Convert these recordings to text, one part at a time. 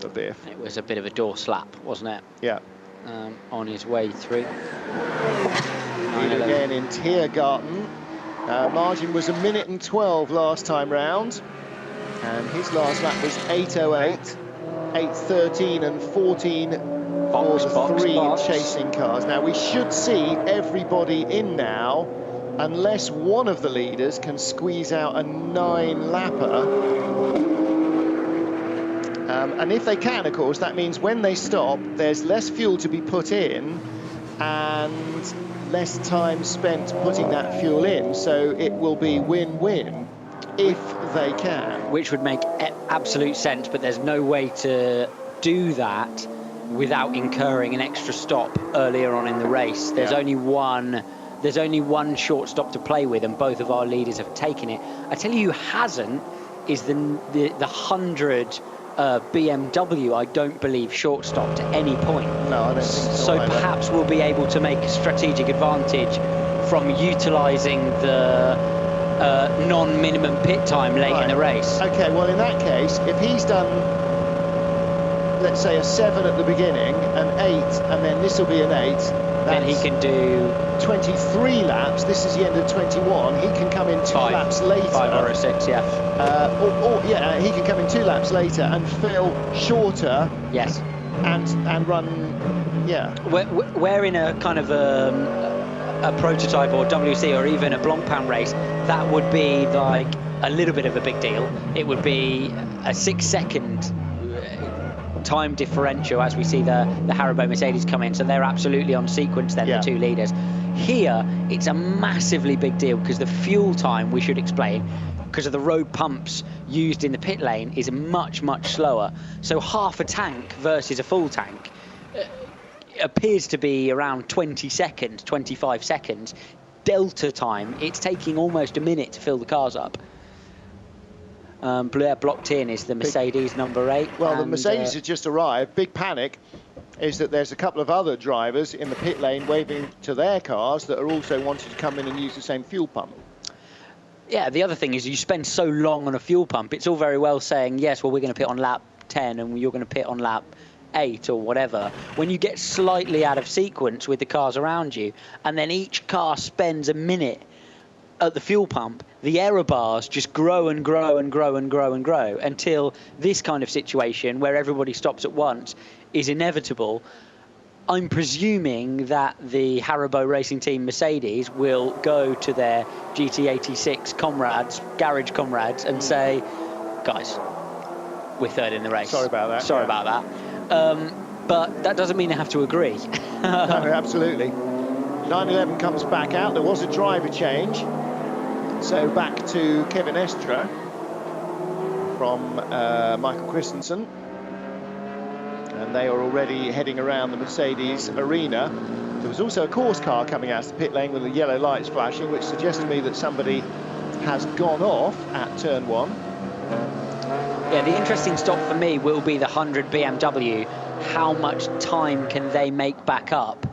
for Biff. It was a bit of a door slap, wasn't it? Yeah. On his way through. Leader again in Tiergarten. Margin was 1 minute and 12 last time round, and his last lap was 8:08, 8:13 and 14 for the three chasing cars. Now we should see everybody in now, unless one of the leaders can squeeze out a 9-lapper. And if they can, of course, that means when they stop, there's less fuel to be put in and less time spent putting that fuel in, so it will be win-win if they can. Which would make absolute sense, but there's no way to do that without incurring an extra stop earlier on in the race. There's only one short stop to play with, and both of our leaders have taken it. I tell you who hasn't is the 100 BMW, I don't believe, short stopped at any point. No, I don't think so. So perhaps we'll be able to make a strategic advantage from utilising the non-minimum pit time late in the race. Okay, well in that case, if he's done, let's say, a 7 at the beginning, an 8, and then this will be an 8, then he can do 23 laps. This is the end of 21. He can come in 2 laps later. 5 or a 6, yeah. Yeah, he can come in 2 laps later and fill shorter. Yes. And run, yeah. We're in a kind of a prototype or WC or even a Blancpain race, that would be like a little bit of a big deal. It would be a 6-second time differential as we see the Haribo Mercedes come in, so they're absolutely on sequence then, the 2 leaders. Here it's a massively big deal because the fuel time, we should explain, because of the road pumps used in the pit lane, is much slower. So half a tank versus a full tank appears to be around 20 seconds, 25 seconds. Delta time, it's taking almost a minute to fill the cars up. Blocked in is the Mercedes number 8. Well, the Mercedes has just arrived. Big panic is that there's a couple of other drivers in the pit lane waving to their cars that are also wanting to come in and use the same fuel pump. Yeah, the other thing is you spend so long on a fuel pump, it's all very well saying, yes, well, we're going to pit on lap 10 and you're going to pit on lap 8 or whatever. When you get slightly out of sequence with the cars around you, and then each car spends a minute at the fuel pump, the error bars just grow and grow and grow and grow and grow until this kind of situation where everybody stops at once is inevitable. I'm presuming that the Haribo racing team Mercedes will go to their GT86 comrades, garage comrades, and say, guys, we're 3rd in the race. Sorry about that. Sorry about that. But that doesn't mean they have to agree. No, absolutely. 911 comes back out. There was a driver change. So back to Kevin Estra from Michael Christensen. And they are already heading around the Mercedes arena. There was also a course car coming out of the pit lane with the yellow lights flashing, which suggests to me that somebody has gone off at turn 1. Yeah, the interesting stop for me will be the 100 BMW. How much time can they make back up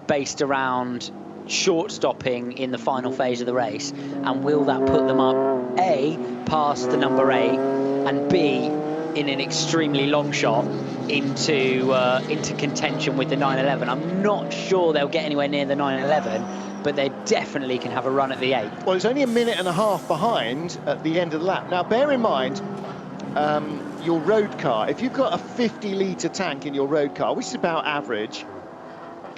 based around short stopping in the final phase of the race, and will that put them up A, past the number 8, and B, in an extremely long shot into contention with the 911. I'm not sure they'll get anywhere near the 911, but they definitely can have a run at the 8. Well, it's only a minute and a half behind at the end of the lap. Now bear in mind your road car, if you've got a 50-litre tank in your road car, which is about average,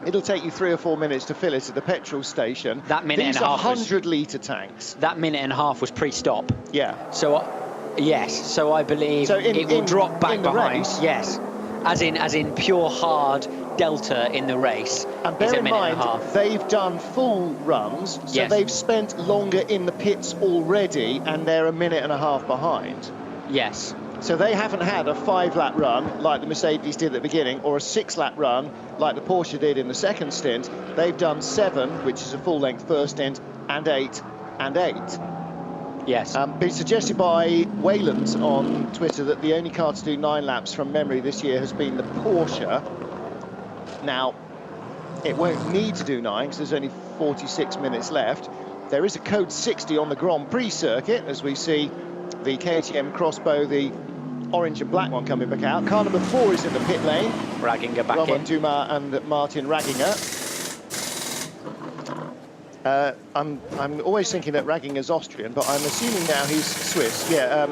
it'll take you 3 or 4 minutes to fill it at the petrol station. That minute These and a half. 100-litre tanks. That minute and a half was pre-stop. Yeah. So, yes. So I believe it will drop back behind. Race, yes. As in pure hard delta in the race. And bear in mind, they've done full runs, so they've spent longer in the pits already, and they're a minute and a half behind. Yes. So they haven't had a 5-lap run like the Mercedes did at the beginning, or a 6-lap run like the Porsche did in the second stint. They've done 7, which is a full-length first stint, and 8 and 8. Yes. Been suggested by Wayland on Twitter that the only car to do 9 laps from memory this year has been the Porsche. Now, it won't need to do 9 because there's only 46 minutes left. There is a code 60 on the Grand Prix circuit, as we see the KTM Crossbow, the orange and black one coming back out. Car number 4 is in the pit lane. Ragginger back Roman in. Dumas and Martin Ragginger. I'm always thinking that Ragginger's Austrian, but I'm assuming now he's Swiss. Yeah,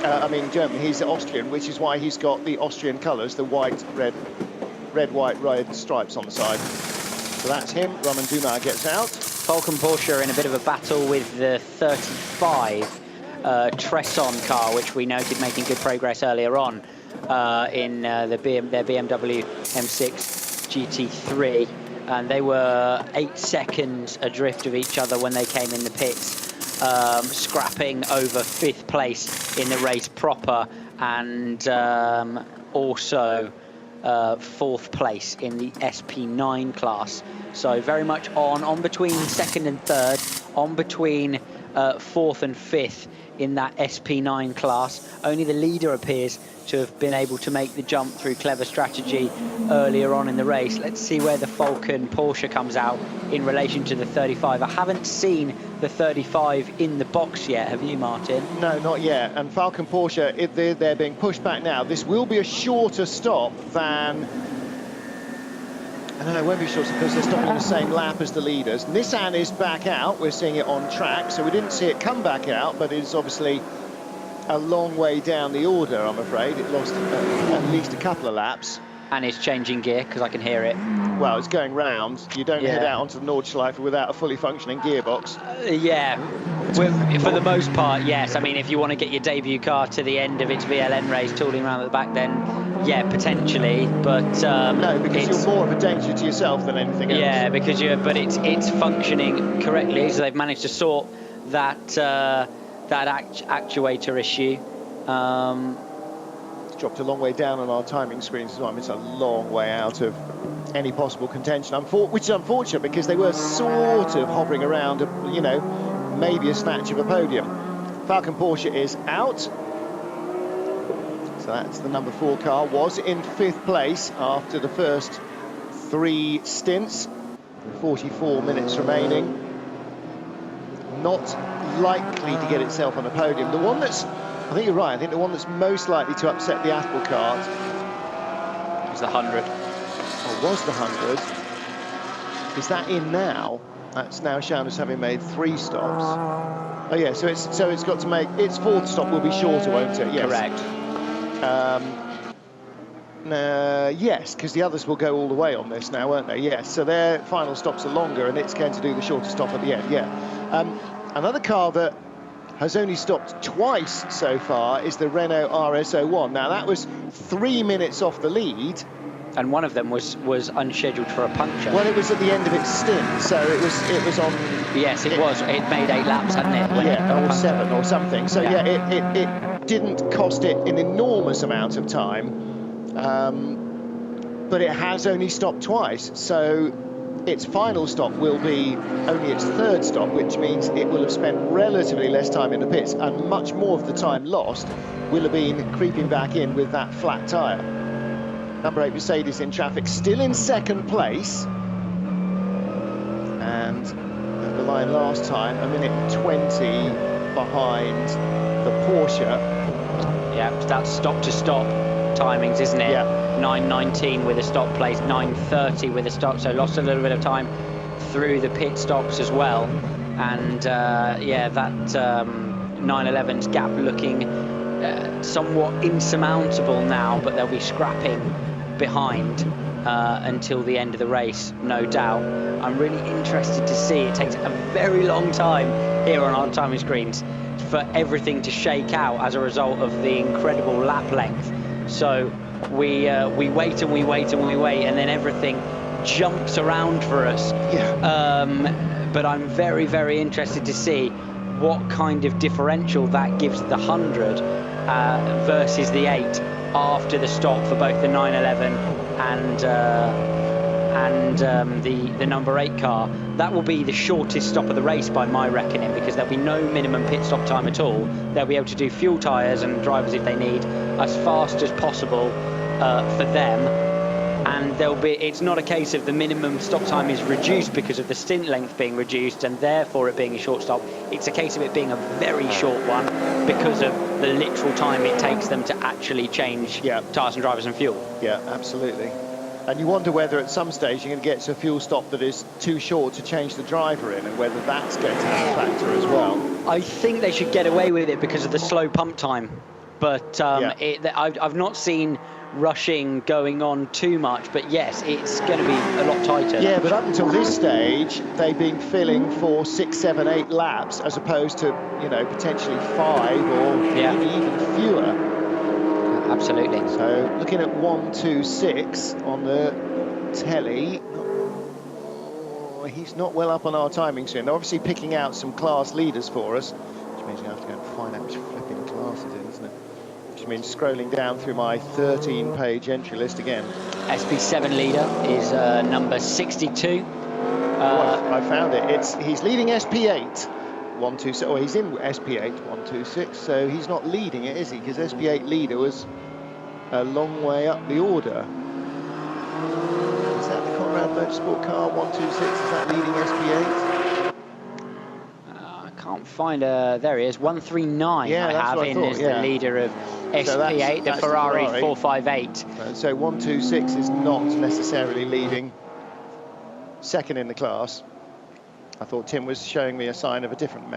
I mean German. He's Austrian, which is why he's got the Austrian colours, the white, red, white, red stripes on the side. So that's him. Roman Dumas gets out. Falken Porsche in a bit of a battle with the 35 Tresson car, which we noted making good progress earlier on in their BMW M6 GT3. And they were 8 seconds adrift of each other when they came in the pits, scrapping over 5th place in the race proper, and also 4th place in the SP9 class. So very much on between 2nd and 3rd, on between 4th and 5th in that SP9 class. Only the leader appears to have been able to make the jump through clever strategy earlier on in the race. Let's see where the Falken Porsche comes out in relation to the 35. I haven't seen the 35 in the box yet, have you, Martin? No, not yet. And Falken Porsche, they're being pushed back now. This will be a shorter stop than... I don't know, it won't be short because they're stopping on the same lap as the leaders. Nissan is back out. We're seeing it on track, so we didn't see it come back out, but it's obviously a long way down the order, I'm afraid. It lost at least a couple of laps. And it's changing gear, because I can hear it. Well, it's going round. You don't head out onto the Nordschleife without a fully functioning gearbox. Yeah, for the most part, yes. I mean, if you want to get your debut car to the end of its VLN race, tooling around at the back, then yeah, potentially. But no, because you're more of a danger to yourself than anything else. Yeah, because it's functioning correctly. So they've managed to sort that actuator issue. Dropped a long way down on our timing screens as well. It's a long way out of any possible contention, which is unfortunate because they were sort of hovering around, you know, maybe a snatch of a podium. Falken Porsche is out. So that's the number 4 car. Was in 5th place after the first 3 stints. 44 minutes remaining. Not likely to get itself on a podium. The one that's, I think you're right, I think the one that's most likely to upset the apple cart was the 100. Or was the 100. Is that in now? That's now shown as having made 3 stops. Oh yeah, so it's got to make its 4th stop will be shorter, won't it? Yes. Correct. Yes, because the others will go all the way on this now, won't they? Yes, so their final stops are longer and it's going to do the shorter stop at the end, yeah. Another car that has only stopped twice so far is the Renault RS01. Now that was 3 minutes off the lead. And one of them was unscheduled for a puncture. Well, it was at the end of its stint, so it was on... Yes, it was. It made 8 laps, hadn't it? Yeah, or 7 or something. So yeah, it didn't cost it an enormous amount of time, but it has only stopped twice. So its final stop will be only its 3rd stop, which means it will have spent relatively less time in the pits, and much more of the time lost will have been creeping back in with that flat tyre. Number 8 Mercedes in traffic, still in 2nd place, and at the line last time, 1:20 behind the Porsche. Yeah, that's stop-to-stop timings, isn't it? Yeah. 9:19 with a stop place, 9:30 with a stop, so lost a little bit of time through the pit stops as well. And yeah, that 911's gap looking somewhat insurmountable now, but they'll be scrapping behind until the end of the race, no doubt. I'm really interested to see. It takes a very long time here on our timing screens for everything to shake out as a result of the incredible lap length. So we wait and we wait and we wait, and then everything jumps around for us. Yeah. But I'm very, very interested to see what kind of differential that gives the 100 versus the 8 after the stop for both the 911 and the number 8 car. That will be the shortest stop of the race by my reckoning, because there'll be no minimum pit stop time at all. They'll be able to do fuel tyres and drivers, if they need, as fast as possible for them. And it's not a case of the minimum stop time is reduced because of the stint length being reduced and therefore it being a short stop. It's a case of it being a very short one because of the literal time it takes them to actually change tyres and drivers and fuel. Yeah, absolutely. And you wonder whether at some stage you're going to get to a fuel stop that is too short to change the driver in, and whether that's going to have a factor as well. I think they should get away with it because of the slow pump time. But I've not seen rushing going on too much, but yes, it's going to be a lot tighter. Yeah, but up until this stage, they've been filling for 6, 7, 8 laps, as opposed to, you know, potentially 5 or maybe even fewer. Absolutely. So looking at 1:26 on the telly, he's not well up on our timing screen. They're obviously picking out some class leaders for us, which means you have to go and find out which flipping class it is, isn't it? Which means scrolling down through my 13-page entry list again. SP7 leader is number 62. I found it. He's leading SP8. 126. Oh, he's in SP8 126. So he's not leading it, is he? Because SP8 leader was a long way up the order. Is that the Conrad Motorsport car 126? Is that leading SP8? I can't find there he is. 139. Yeah, I have in as the leader of SP8, so that's the Ferrari 458. So 126 is not necessarily leading. Second in the class. I thought Tim was showing me a sign of a different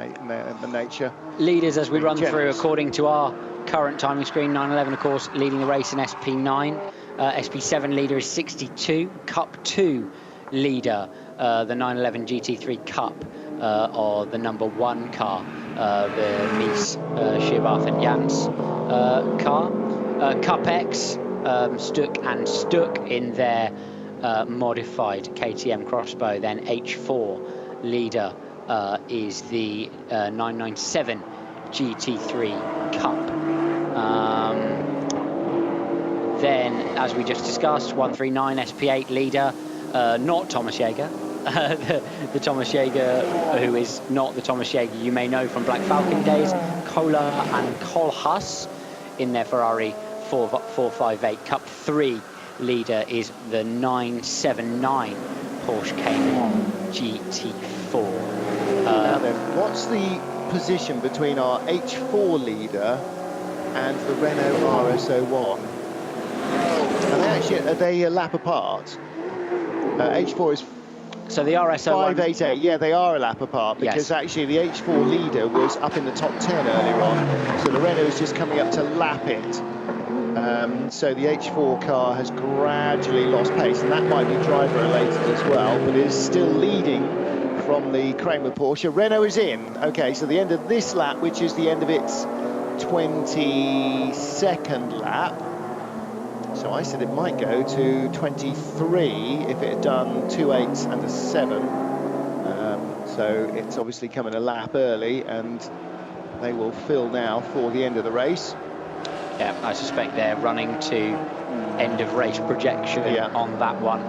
nature. Leaders, as we run through, according to our current timing screen, 911, of course, leading the race in SP9. SP7 leader is 62. Cup 2 leader, the 911 GT3 Cup, or the number 1 car, the Mies Shearbath and Jans car. Cup X, Stuck and Stuck in their modified KTM crossbow. Then H4 leader is the 997 GT3 Cup. Then, as we just discussed, 139 SP8 leader, not Thomas Jaeger. the Thomas Jaeger, who is not the Thomas Jaeger you may know from Black Falcon days, Kohler and Kohlhaas in their Ferrari 458. Cup 3 leader is the 979 Porsche Cayman GT4. Now then, what's the position between our H4 leader and the Renault RS01? Are they a lap apart? H4 is so the RS01 588. Yeah, they are a lap apart, because actually the H4 leader was up in the top 10 earlier on, so the Renault is just coming up to lap it. So the H4 car has gradually lost pace, and that might be driver related as well, but is still leading from the Kramer Porsche. Renault is in. Okay, so the end of this lap, which is the end of its 22nd lap. So I said it might go to 23 if it had done 2 8s and a 7. So it's obviously coming a lap early, and they will fill now for the end of the race. Yeah, I suspect they're running to end of race projection on that one.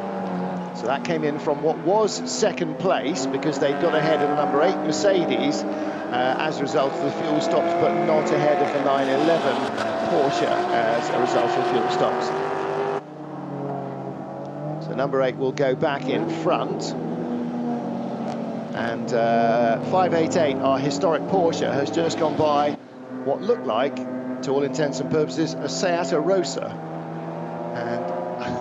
So that came in from what was second place, because they got ahead of the number 8 Mercedes as a result of the fuel stops, but not ahead of the 911 Porsche as a result of fuel stops. So number 8 will go back in front. And 588, our historic Porsche, has just gone by what looked like, to all intents and purposes, a Seat Rosa. And I'm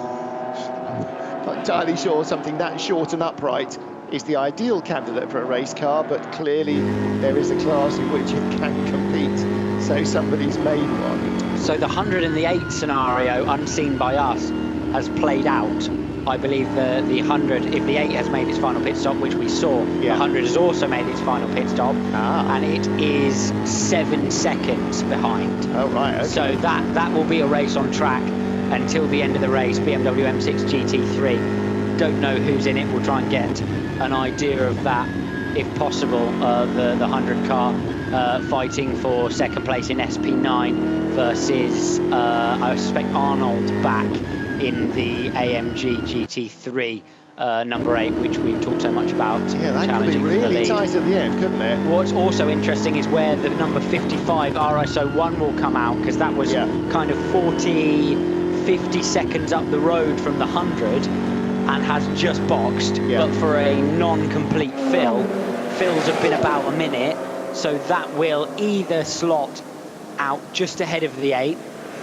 not entirely sure something that short and upright is the ideal candidate for a race car, but clearly there is a class in which it can compete, so somebody's made one. So the 100 and the 8 scenario, unseen by us, has played out. I believe the 100, if the 8 has made its final pit stop, which we saw, the 100 has also made its final pit stop, and it is 7 seconds behind. Oh, right, okay. So that will be a race on track until the end of the race. BMW M6 GT3. Don't know who's in it. We'll try and get an idea of that, if possible. The 100 car fighting for second place in SP9 versus, I suspect, Arnold back in the AMG GT3 number 8, which we've talked so much about. Yeah, that could be really tight at the end, couldn't it? What's also interesting is where the number 55 RS01 will come out, because that was kind of 50 seconds up the road from the 100 and has just boxed, but for a non-complete fill. Fills have been about a minute, so that will either slot out just ahead of the 8,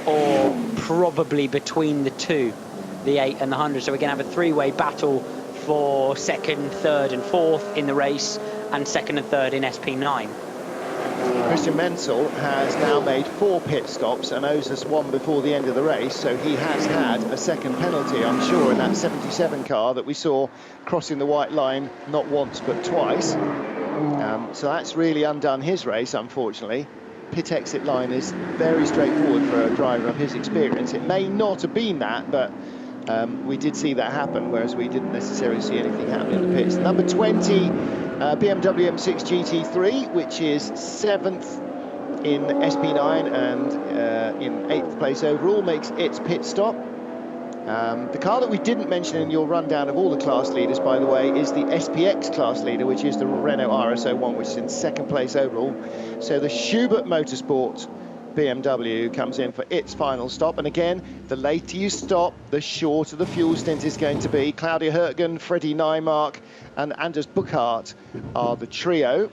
or probably between the two, the 8 and the 100. So we're going to have a three-way battle for second, third and fourth in the race, and second and third in SP9. Christian Menzel has now made 4 pit stops and owes us 1 before the end of the race, so he has had a second penalty, I'm sure, in that 77 car that we saw crossing the white line not once but twice. So that's really undone his race, unfortunately. Pit exit line is very straightforward for a driver of his experience. It may not have been that, but we did see that happen, whereas we didn't necessarily see anything happen in the pits. Number 20, BMW M6 GT3, which is 7th in SP9 and in 8th place overall, makes its pit stop. The car that we didn't mention in your rundown of all the class leaders, by the way, is the SPX class leader, which is the Renault RS01, which is in 2nd place overall. So the Schubert Motorsport BMW comes in for its final stop, and again, the later you stop, the shorter the fuel stint is going to be. Claudia Hürtgen, Freddie Nymark and Anders Buchhardt are the trio.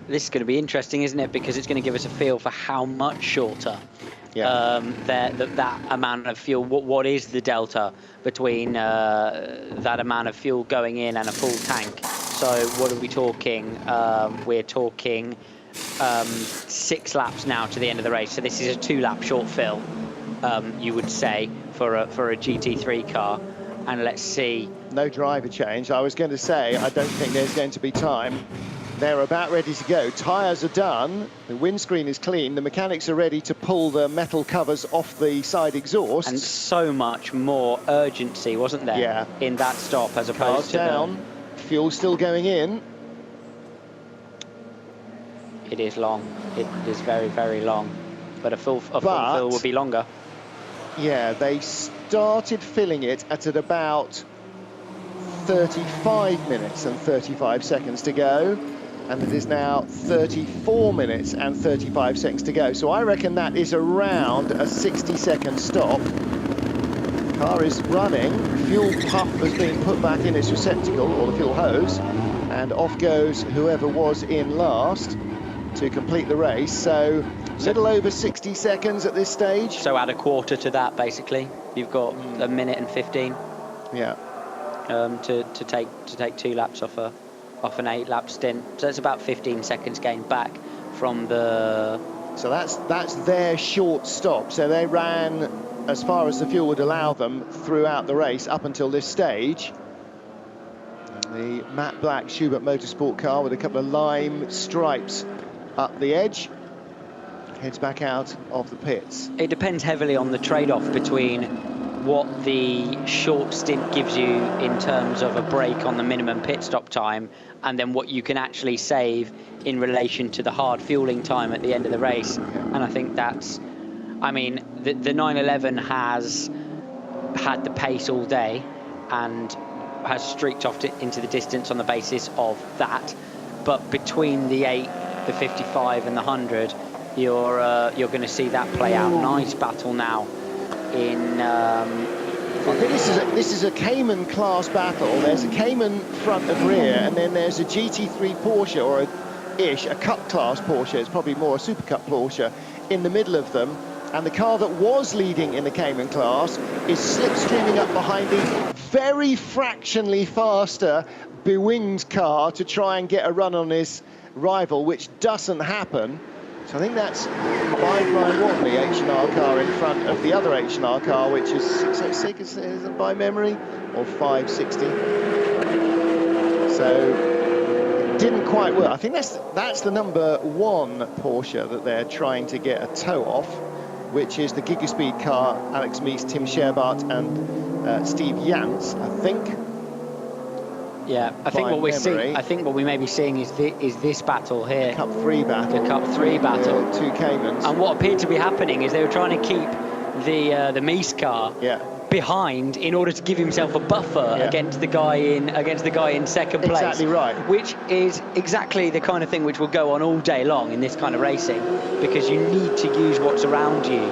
This is going to be interesting, isn't it? Because it's going to give us a feel for how much shorter that amount of fuel. What is the delta between that amount of fuel going in and a full tank? So what are we talking? We're talking 6 laps now to the end of the race. So this is a 2-lap short fill, you would say, for a GT3 car. And let's see. No driver change. I was going to say, I don't think there's going to be time. They're about ready to go. Tyres are done. The windscreen is clean. The mechanics are ready to pull the metal covers off the side exhaust. And so much more urgency, wasn't there, in that stop as opposed to down. Fuel still going in. It is long. It is very, very long. But a full fill will be longer. Yeah, they started filling it at about 35 minutes and 35 seconds to go. And it is now 34 minutes and 35 seconds to go. So I reckon that is around a 60-second stop. Car is running. Fuel pump has been put back in its receptacle, or the fuel hose, and off goes whoever was in last to complete the race. So a little over 60 seconds at this stage. So add a quarter to that, basically. You've got a minute and 15. Yeah. To take 2 laps off an 8-lap stint. So it's about 15 seconds gained back from the. So that's their short stop. So they ran as far as the fuel would allow them throughout the race up until this stage. The matte black Schubert Motorsport car with a couple of lime stripes up the edge heads back out of the pits. It depends heavily on the trade-off between what the short stint gives you in terms of a break on the minimum pit stop time, and then what you can actually save in relation to the hard fueling time at the end of the race. And I think that's, I mean, the 911 has had the pace all day and has streaked off into the distance on the basis of that. But between the 8, the 55 and the 100, you're going to see that play out. Nice battle now in I think this is a Cayman class battle. There's a Cayman front and rear, and then there's a GT3 Porsche, or a Cup class Porsche. It's probably more a Super Cup Porsche in the middle of them. And the car that was leading in the Cayman class is slipstreaming up behind the very fractionally faster Bewinged car to try and get a run on his rival, which doesn't happen. So I think that's 5 Brian Wharton, the H&R car in front of the other H&R car, which is 606, is it by memory, or 560. So it didn't quite work. I think that's the number 1 Porsche that they're trying to get a tow off, which is the Gigaspeed car, Alex Mees, Tim Scherbart and Steve Jans, I think. Yeah, I think what we're seeing, I think what we may be seeing is this battle here. The Cup 3 battle. The Cup 3 battle. 2 Caymans. And what appeared to be happening is they were trying to keep the Mees car behind in order to give himself a buffer against the guy in second place. Exactly right. Which is exactly the kind of thing which will go on all day long in this kind of racing, because you need to use what's around you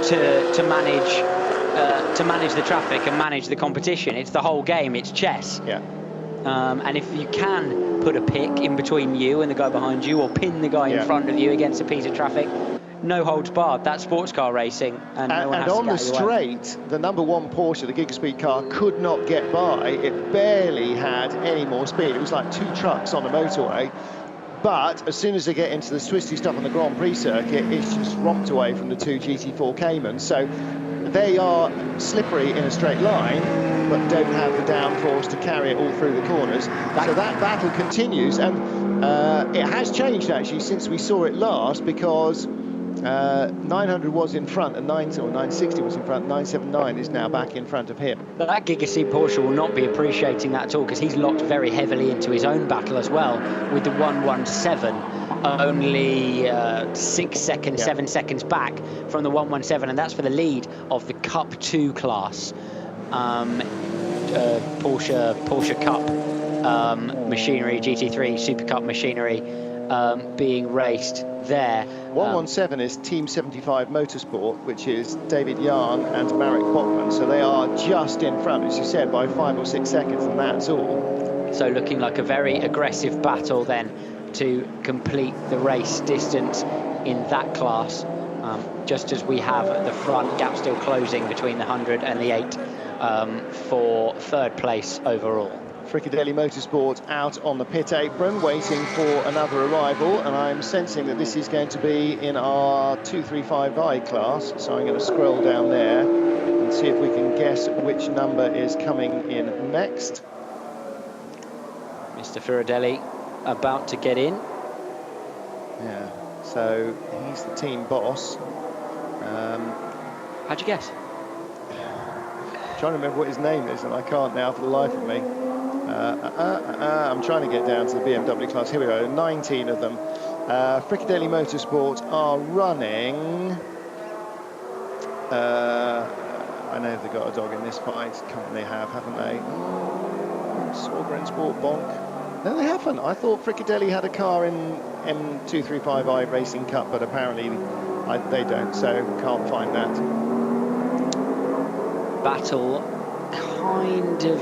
to manage the traffic and manage the competition. It's the whole game. It's chess. Yeah. And if you can put a pick in between you and the guy behind you, or pin the guy in front of you against a piece of traffic, no holds barred. That's sports car racing, and no one has on to the get out of your way. straight, the number 1 Porsche, the Gigaspeed car, could not get by. It barely had any more speed. It was like 2 trucks on the motorway. But as soon as they get into the twisty stuff on the Grand Prix circuit, it's just romped away from the 2 GT4 Caymans. So they are slippery in a straight line, but don't have the downforce to carry it all through the corners. So that battle continues, and it has changed actually since we saw it last, because 900 was in front, and 960 was in front. 979 is now back in front of him. But that Gigaseed Porsche will not be appreciating that at all, because he's locked very heavily into his own battle as well, with the 117 only 6 seconds, 7 seconds back from the 117, and that's for the lead of the Cup 2 class. Porsche Cup machinery, GT3 Super Cup machinery being raced there. 117 is Team 75 Motorsport, which is David Yarn and Marek Botman, so they are just in front, as you said, by 5 or 6 seconds, and that's all. So looking like a very aggressive battle then to complete the race distance in that class, just as we have at the front, gap still closing between the 100 and the 8 for 3rd place overall. Fricadelli Motorsport out on the pit apron, waiting for another arrival, and I'm sensing that this is going to be in our 235i class, so I'm going to scroll down there and see if we can guess which number is coming in next. Mr. Fricadelli about to get in. Yeah, so he's the team boss. How'd you guess? I'm trying to remember what his name is, and I can't now for the life of me. I'm trying to get down to the BMW class. Here we go, 19 of them. Fricadelli Motorsport are running. I know they've got a dog in this fight. Can't they have, haven't they? Sorgren Sport Bonk. No, they haven't. I thought Fricadelli had a car in M235i Racing Cup, but apparently they don't, so can't find that. Battle kind of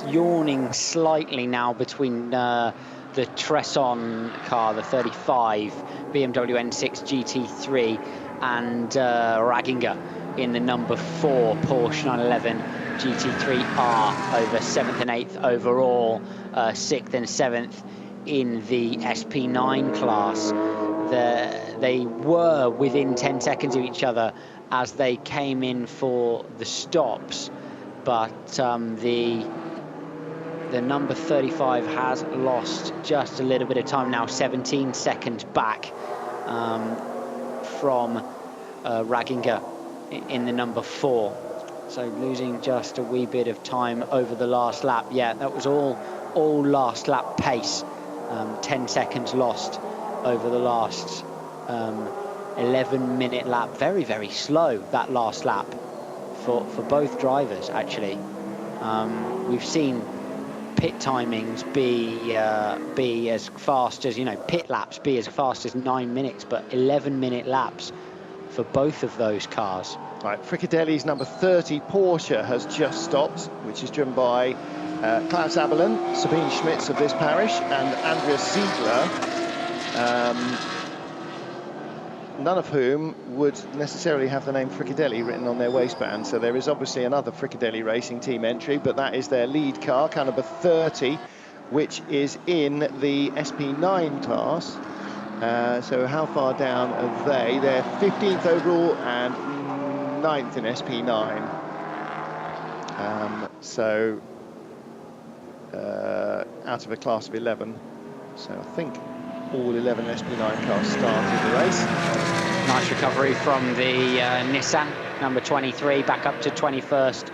yawning slightly now between the Tresson car, the 35 BMW N6 GT3, and Raginger in the number 4 Porsche 911 GT3R over 7th and 8th overall, 6th and 7th in the SP9 class. They were within 10 seconds of each other as they came in for the stops, but the number 35 has lost just a little bit of time now, 17 seconds back from Raginger in the number 4. So losing just a wee bit of time over the last lap. Yeah, that was all last lap pace. 10 seconds lost over the last 11-minute lap. Very, very slow, that last lap for both drivers, actually. We've seen pit timings be as fast as, pit laps be as fast as 9 minutes, but 11-minute laps for both of those cars. Right, Fricadelli's number 30 Porsche has just stopped, which is driven by Klaus Abelin, Sabine Schmitz of this parish, and Andreas Ziegler, none of whom would necessarily have the name Fricadelli written on their waistband. So there is obviously another Fricadelli Racing Team entry, but that is their lead car, car number 30, which is in the SP9 class. So how far down are they? They're 15th overall and 9th in SP9. Out of a class of 11. So I think all 11 SP9 cars started the race. Nice recovery from the Nissan, number 23, back up to 21st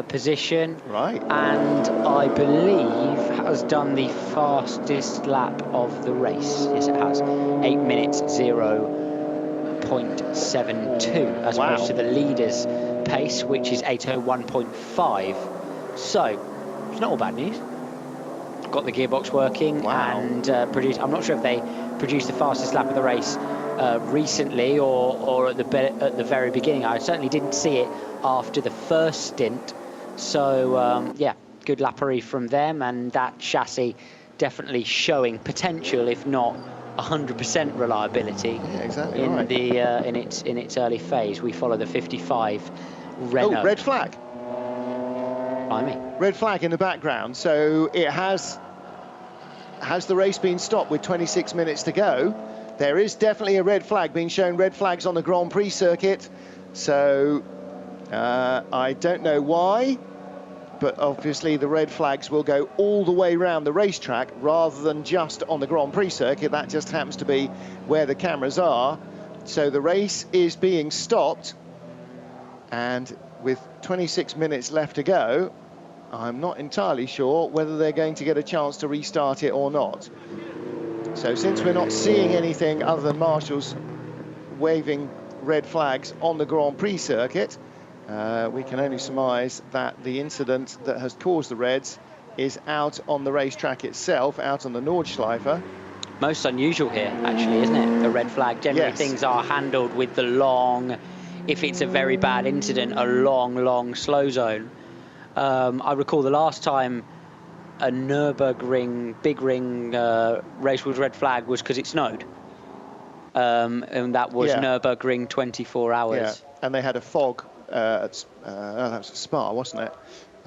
position. Right. And I believe has done the fastest lap of the race. Yes, it has. 8 minutes 0.72 as opposed to the leader's pace, which is 8:01.5. So it's not all bad news. Got the gearbox working and produced. I'm not sure if they produced the fastest lap of the race recently or at the very beginning. I certainly didn't see it after the first stint. So yeah, good lappery from them, and that chassis definitely showing potential, if not 100% reliability. Yeah, exactly in right. the in its early phase. We follow the 55 Renault. Oh, red flag. Blimey. Red flag in the background. So it has the race been stopped with 26 minutes to go? There is definitely a red flag being shown. Red flags on the Grand Prix circuit. So I don't know why, but obviously the red flags will go all the way around the racetrack rather than just on the Grand Prix circuit. That just happens to be where the cameras are. So the race is being stopped, and with 26 minutes left to go, I'm not entirely sure whether they're going to get a chance to restart it or not. So since we're not seeing anything other than marshals waving red flags on the Grand Prix circuit, we can only surmise that the incident that has caused the reds is out on the racetrack itself, out on the Nordschleife. Most unusual here, actually, isn't it? The red flag. Generally, Yes. things are handled with the long, if it's a very bad incident, a long slow zone. I recall the last time a Nürburgring, big ring race with red flag was because it snowed. And that was Nürburgring 24 hours. Yeah, and they had a fog. That was Spa, wasn't it?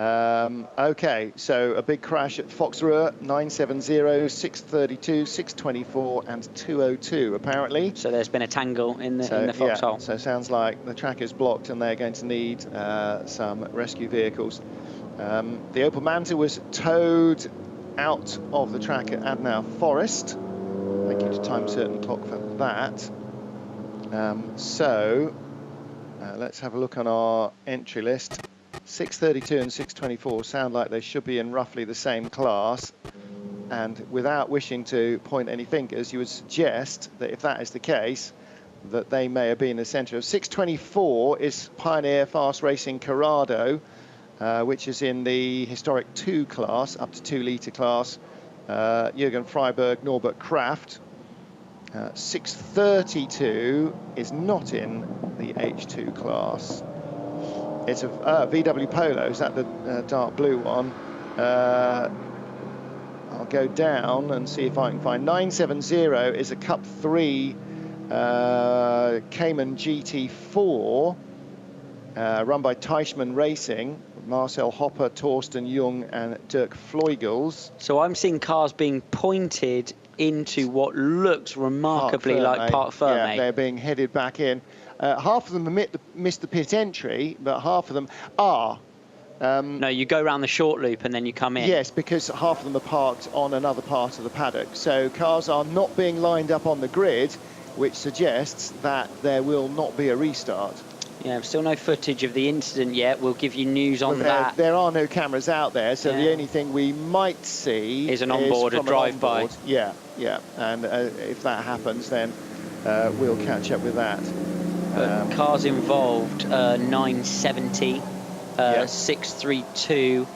Okay, so a big crash at Foxruhr, 970, 632, 624, and 202, apparently. So there's been a tangle in the foxhole. Yeah, so it sounds like the track is blocked and they're going to need some rescue vehicles. The Opel Manta was towed out of the track at Adnau Forest. Thank you to Time Certain Clock for that. Let's have a look on our entry list. 632 and 624 sound like they should be in roughly the same class. And without wishing to point any fingers, you would suggest that if that is the case, that they may have been the centre of. 624 is Pioneer Fast Racing Corrado, which is in the historic 2 class, up to 2 litre class. Jürgen Freiberg, Norbert Kraft. 632 is not in the H2 class. It's a VW Polo. Is that the dark blue one? I'll go down and see if I can find. 970 is a Cup 3 Cayman GT4 run by Teichmann Racing. Marcel Hopper, Torsten Jung and Dirk Fleugels. So I'm seeing cars being pointed into what looks remarkably like Parc Ferme. Yeah, they're being headed back in. Half of them missed the pit entry, but half of them are. No, you go around the short loop and then you come in. Yes, because half of them are parked on another part of the paddock. So cars are not being lined up on the grid, which suggests that there will not be a restart. Yeah, still no footage of the incident yet. We'll give you news on that. There are no cameras out there, so the only thing we might see is an onboard, a drive-by. Yeah, and if that happens, then we'll catch up with that. Cars involved, 970, 632,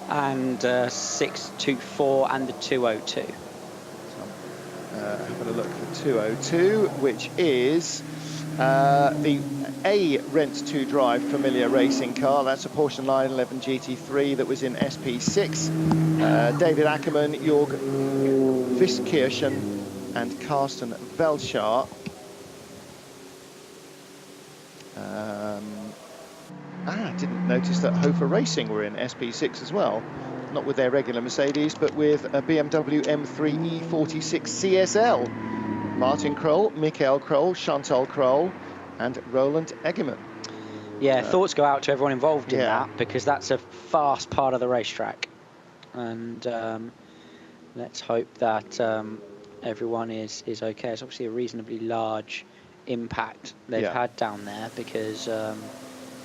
and 624, and the 202. Having a look for 202, which is the A Rent to Drive familiar racing car. That's a Porsche 911 GT3 that was in SP6. David Ackermann, Jörg Wiskirchen and Carsten Velschar. I didn't notice that Hofer Racing were in SP6 as well. Not with their regular Mercedes, but with a BMW M3 E46 CSL. Martin Kroll, Michael Kroll, Chantal Kroll, and Roland Eggermann. Yeah, thoughts go out to everyone involved in that, because that's a fast part of the racetrack. And let's hope that everyone is okay. It's obviously a reasonably large impact they've had down there, because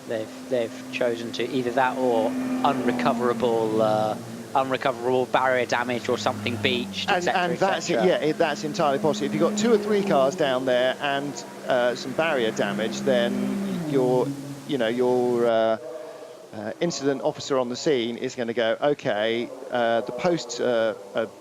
they've chosen to either that or unrecoverable barrier damage or something beached, and that's that's entirely possible. If you've got 2 or 3 cars down there and some barrier damage, then your incident officer on the scene is going to go, okay, the posts are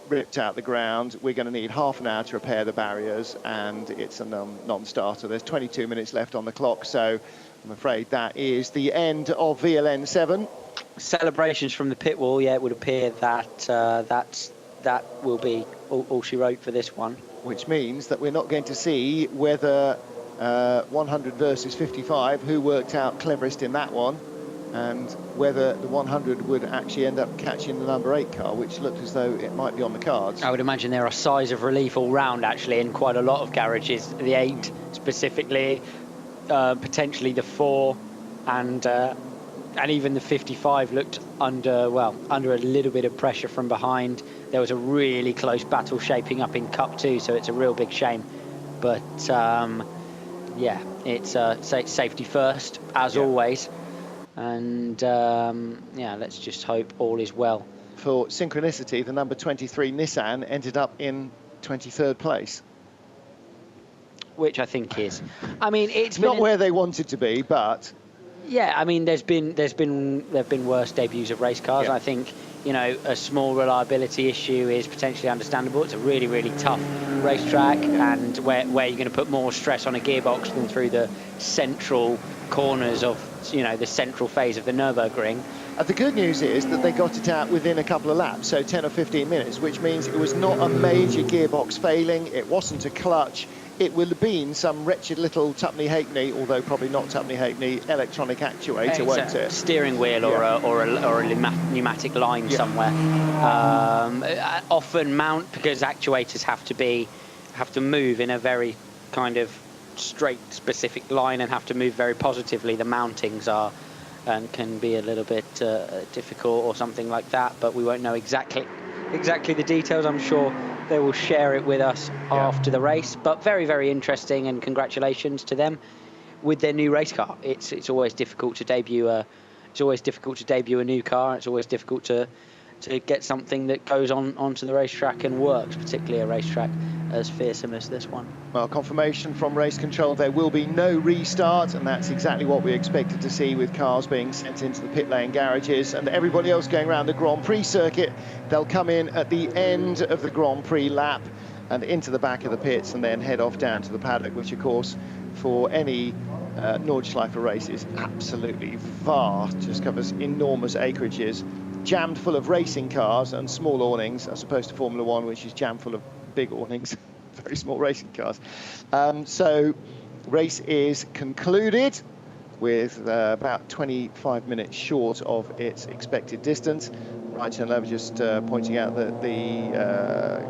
ripped out the ground, we're going to need half an hour to repair the barriers, and it's a non-starter. There's 22 minutes left on the clock, so I'm afraid that is the end of VLN 7. Celebrations from the pit wall. Yeah, it would appear that that will be all she wrote for this one. which means that we're not going to see whether 100 versus 55, who worked out cleverest in that one, and whether the 100 would actually end up catching the number 8 car, which looked as though it might be on the cards. I would imagine there are sighs of relief all round, actually, in quite a lot of garages. The 8 specifically, potentially the 4, and even the 55 looked under a little bit of pressure from behind. There was a really close battle shaping up in Cup 2, so it's a real big shame. But yeah, it's safety first, as always. And yeah, let's just hope all is well. For synchronicity, the number 23 Nissan ended up in 23rd place, which I think is, I mean, it's not where they wanted to be, but yeah, I mean, there've been worse debuts of race cars. Yeah. I think, you know, a small reliability issue is potentially understandable. It's a really, really tough racetrack, and where you're going to put more stress on a gearbox than through the central corners of, you know, the central phase of the Nürburgring. The good news is that they got it out within a couple of laps, so 10 or 15 minutes, which means it was not a major gearbox failing. It wasn't a clutch. It will have been some wretched little Tupney Halfpenny, although probably not Tupney Halfpenny, electronic actuator, won't it? Steering wheel or a pneumatic line somewhere. Often mount, because actuators have to move in a very kind of straight, specific line and have to move very positively. The mountings are and can be a little bit difficult or something like that, but we won't know exactly the details. I'm sure they will share it with us after the race, but very, very interesting, and congratulations to them with their new race car. It's always difficult to debut a new car. It's always difficult to get something that goes onto the racetrack and works, particularly a racetrack as fearsome as this one. Well, confirmation from race control, there will be no restart, and that's exactly what we expected to see, with cars being sent into the pit lane garages and everybody else going around the Grand Prix circuit. They'll come in at the end of the Grand Prix lap and into the back of the pits, and then head off down to the paddock, which of course for any Nordschleife race is absolutely vast, just covers enormous acreages, jammed full of racing cars and small awnings, as opposed to Formula One, which is jammed full of big awnings, very small racing cars. So race is concluded with about 25 minutes short of its expected distance. Right, and I was just pointing out that the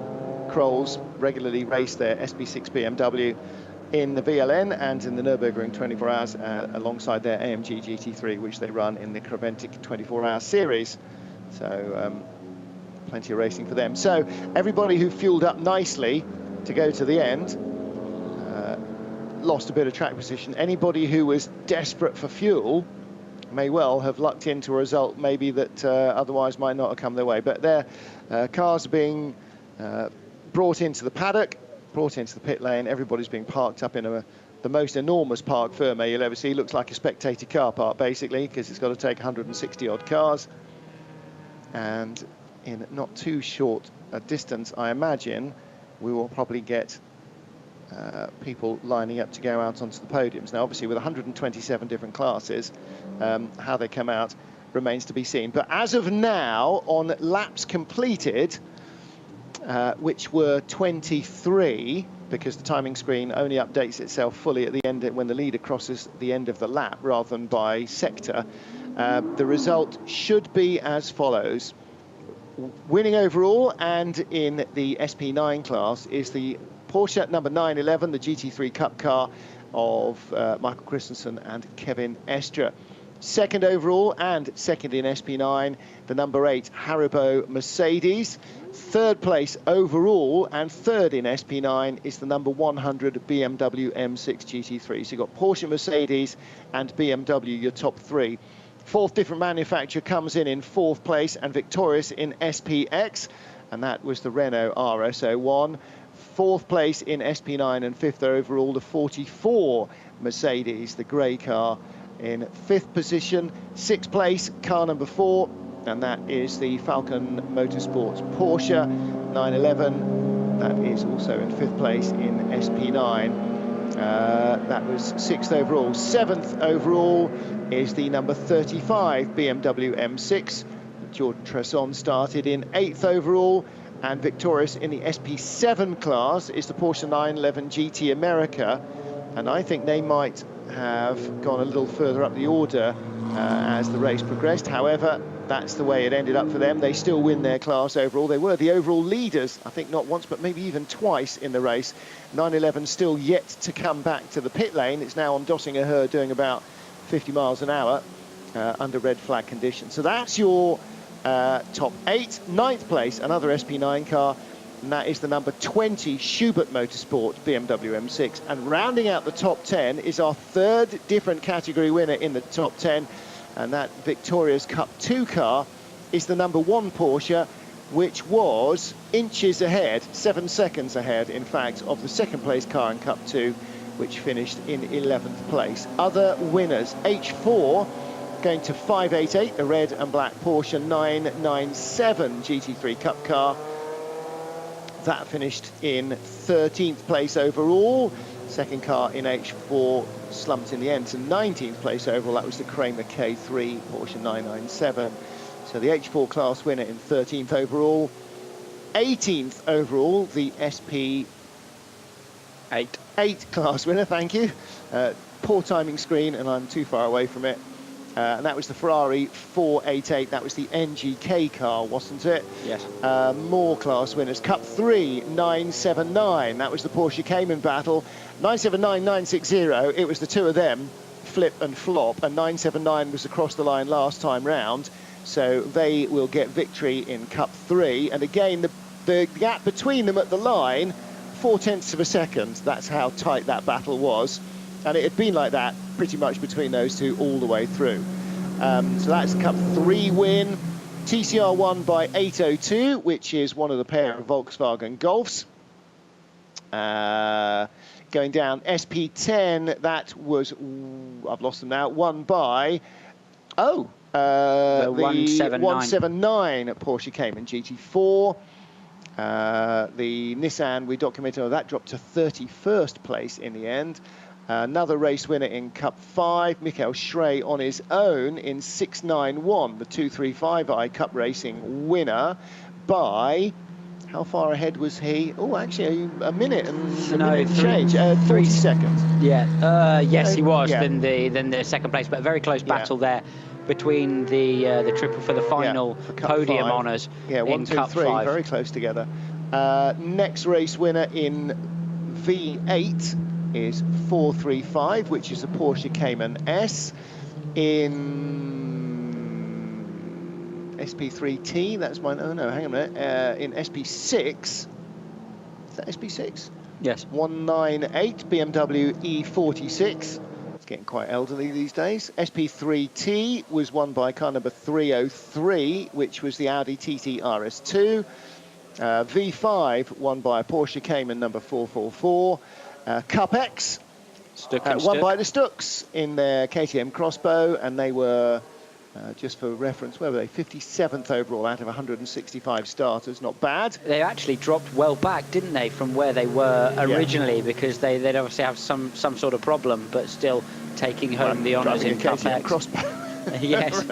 Krolls regularly race their SB6 BMW in the VLN and in the Nürburgring 24 hours alongside their AMG GT3, which they run in the Creventic 24-hour series. So plenty of racing for them. So everybody who fueled up nicely to go to the end lost a bit of track position. Anybody who was desperate for fuel may well have lucked into a result maybe that otherwise might not have come their way. But their cars are being brought into the paddock, brought into the pit lane. Everybody's being parked up in the most enormous parc ferme you'll ever see. Looks like a spectator car park, basically, because it's got to take 160 odd cars. And in not too short a distance, I imagine, we will probably get people lining up to go out onto the podiums. Now, obviously, with 127 different classes, how they come out remains to be seen. But as of now, on laps completed, which were 23, because the timing screen only updates itself fully at the end when the leader crosses the end of the lap rather than by sector, the result should be as follows. Winning overall and in the SP9 class is the Porsche number 911, the GT3 Cup car of Michael Christensen and Kevin Estre. Second overall and second in SP9, the number 8 Haribo Mercedes. Third place overall and third in SP9 is the number 100 BMW M6 GT3. So you've got Porsche, Mercedes and BMW, your top three. Fourth different manufacturer comes in fourth place and victorious in SPX, and that was the Renault RS01. Fourth place in SP9 and fifth overall, the 44 Mercedes, the grey car, in fifth position. Sixth place, car number 4, and that is the Falcon Motorsports Porsche 911. That is also in fifth place in SP9. That was sixth overall. Seventh overall is the number 35 BMW M6. Jordan Tresson started in eighth overall, And victorious in the SP7 class is the Porsche 911 GT America. And I think they might have gone a little further up the order as the race progressed. However, that's the way it ended up for them. They still win their class overall. They were the overall leaders, I think not once, but maybe even twice in the race. 911 still yet to come back to the pit lane. It's now on Dossinger doing about 50 miles an hour under red flag conditions. So that's your top 8. 9th place, another SP9 car, and that is the number 20 Schubert Motorsport BMW M6. And rounding out the top 10 is our 3rd different category winner in the top 10, and that Victoria's Cup 2 car is the number 1 Porsche, which was inches ahead, 7 seconds ahead, in fact, of the 2nd place car in Cup 2, which finished in 11th place. Other winners, H4 going to 588, the red and black Porsche 997 GT3 Cup car. That finished in 13th place overall. Second car in H4 slumped in the end to 19th place overall. That was the Kramer K3 Porsche 997. So the H4 class winner in 13th overall. 18th overall, the SP8 class winner, thank you. Poor timing screen, and I'm too far away from it. And that was the Ferrari 488. That was the NGK car, wasn't it? Yes. More class winners. Cup 3, 979. That was the Porsche Cayman battle. 979, 960. It was the two of them, flip and flop. And 979 was across the line last time round. So they will get victory in Cup 3. And again, the gap between them at the line, 0.4 of a second. That's how tight that battle was. And it had been like that pretty much between those two all the way through. So that's Cup 3 win. TCR won by 802, which is one of the pair of Volkswagen Golfs. Going down, SP10, that was, I've lost them now, won by, the 179 Porsche Cayman GT4. The Nissan, we documented, that dropped to 31st place in the end. Another race winner in Cup 5, Michael Schrey on his own in 691, the 235i Cup Racing winner by, how far ahead was he? Oh, actually, a minute and change, 40 seconds. Yeah, yes, he was, than the second place, but a very close battle there between the triple for the final podium honours in Cup 5. Very close together. Next race winner in V8 is 435, which is a Porsche Cayman S. In SP3T, that's mine. Oh no, hang on a minute. In SP6, is that SP6? Yes. 198 BMW E46. It's getting quite elderly these days. SP3T was won by car number 303, which was the Audi TT RS2. V5 won by a Porsche Cayman number 444. Cup X won by the Stux in their KTM Crossbow, and they were, just for reference, where were they? 57th overall out of 165 starters. Not bad. They actually dropped well back, didn't they, from where they were originally, because they'd obviously have some sort of problem, but still taking home the honours in Cup X. Crossbow. Yes.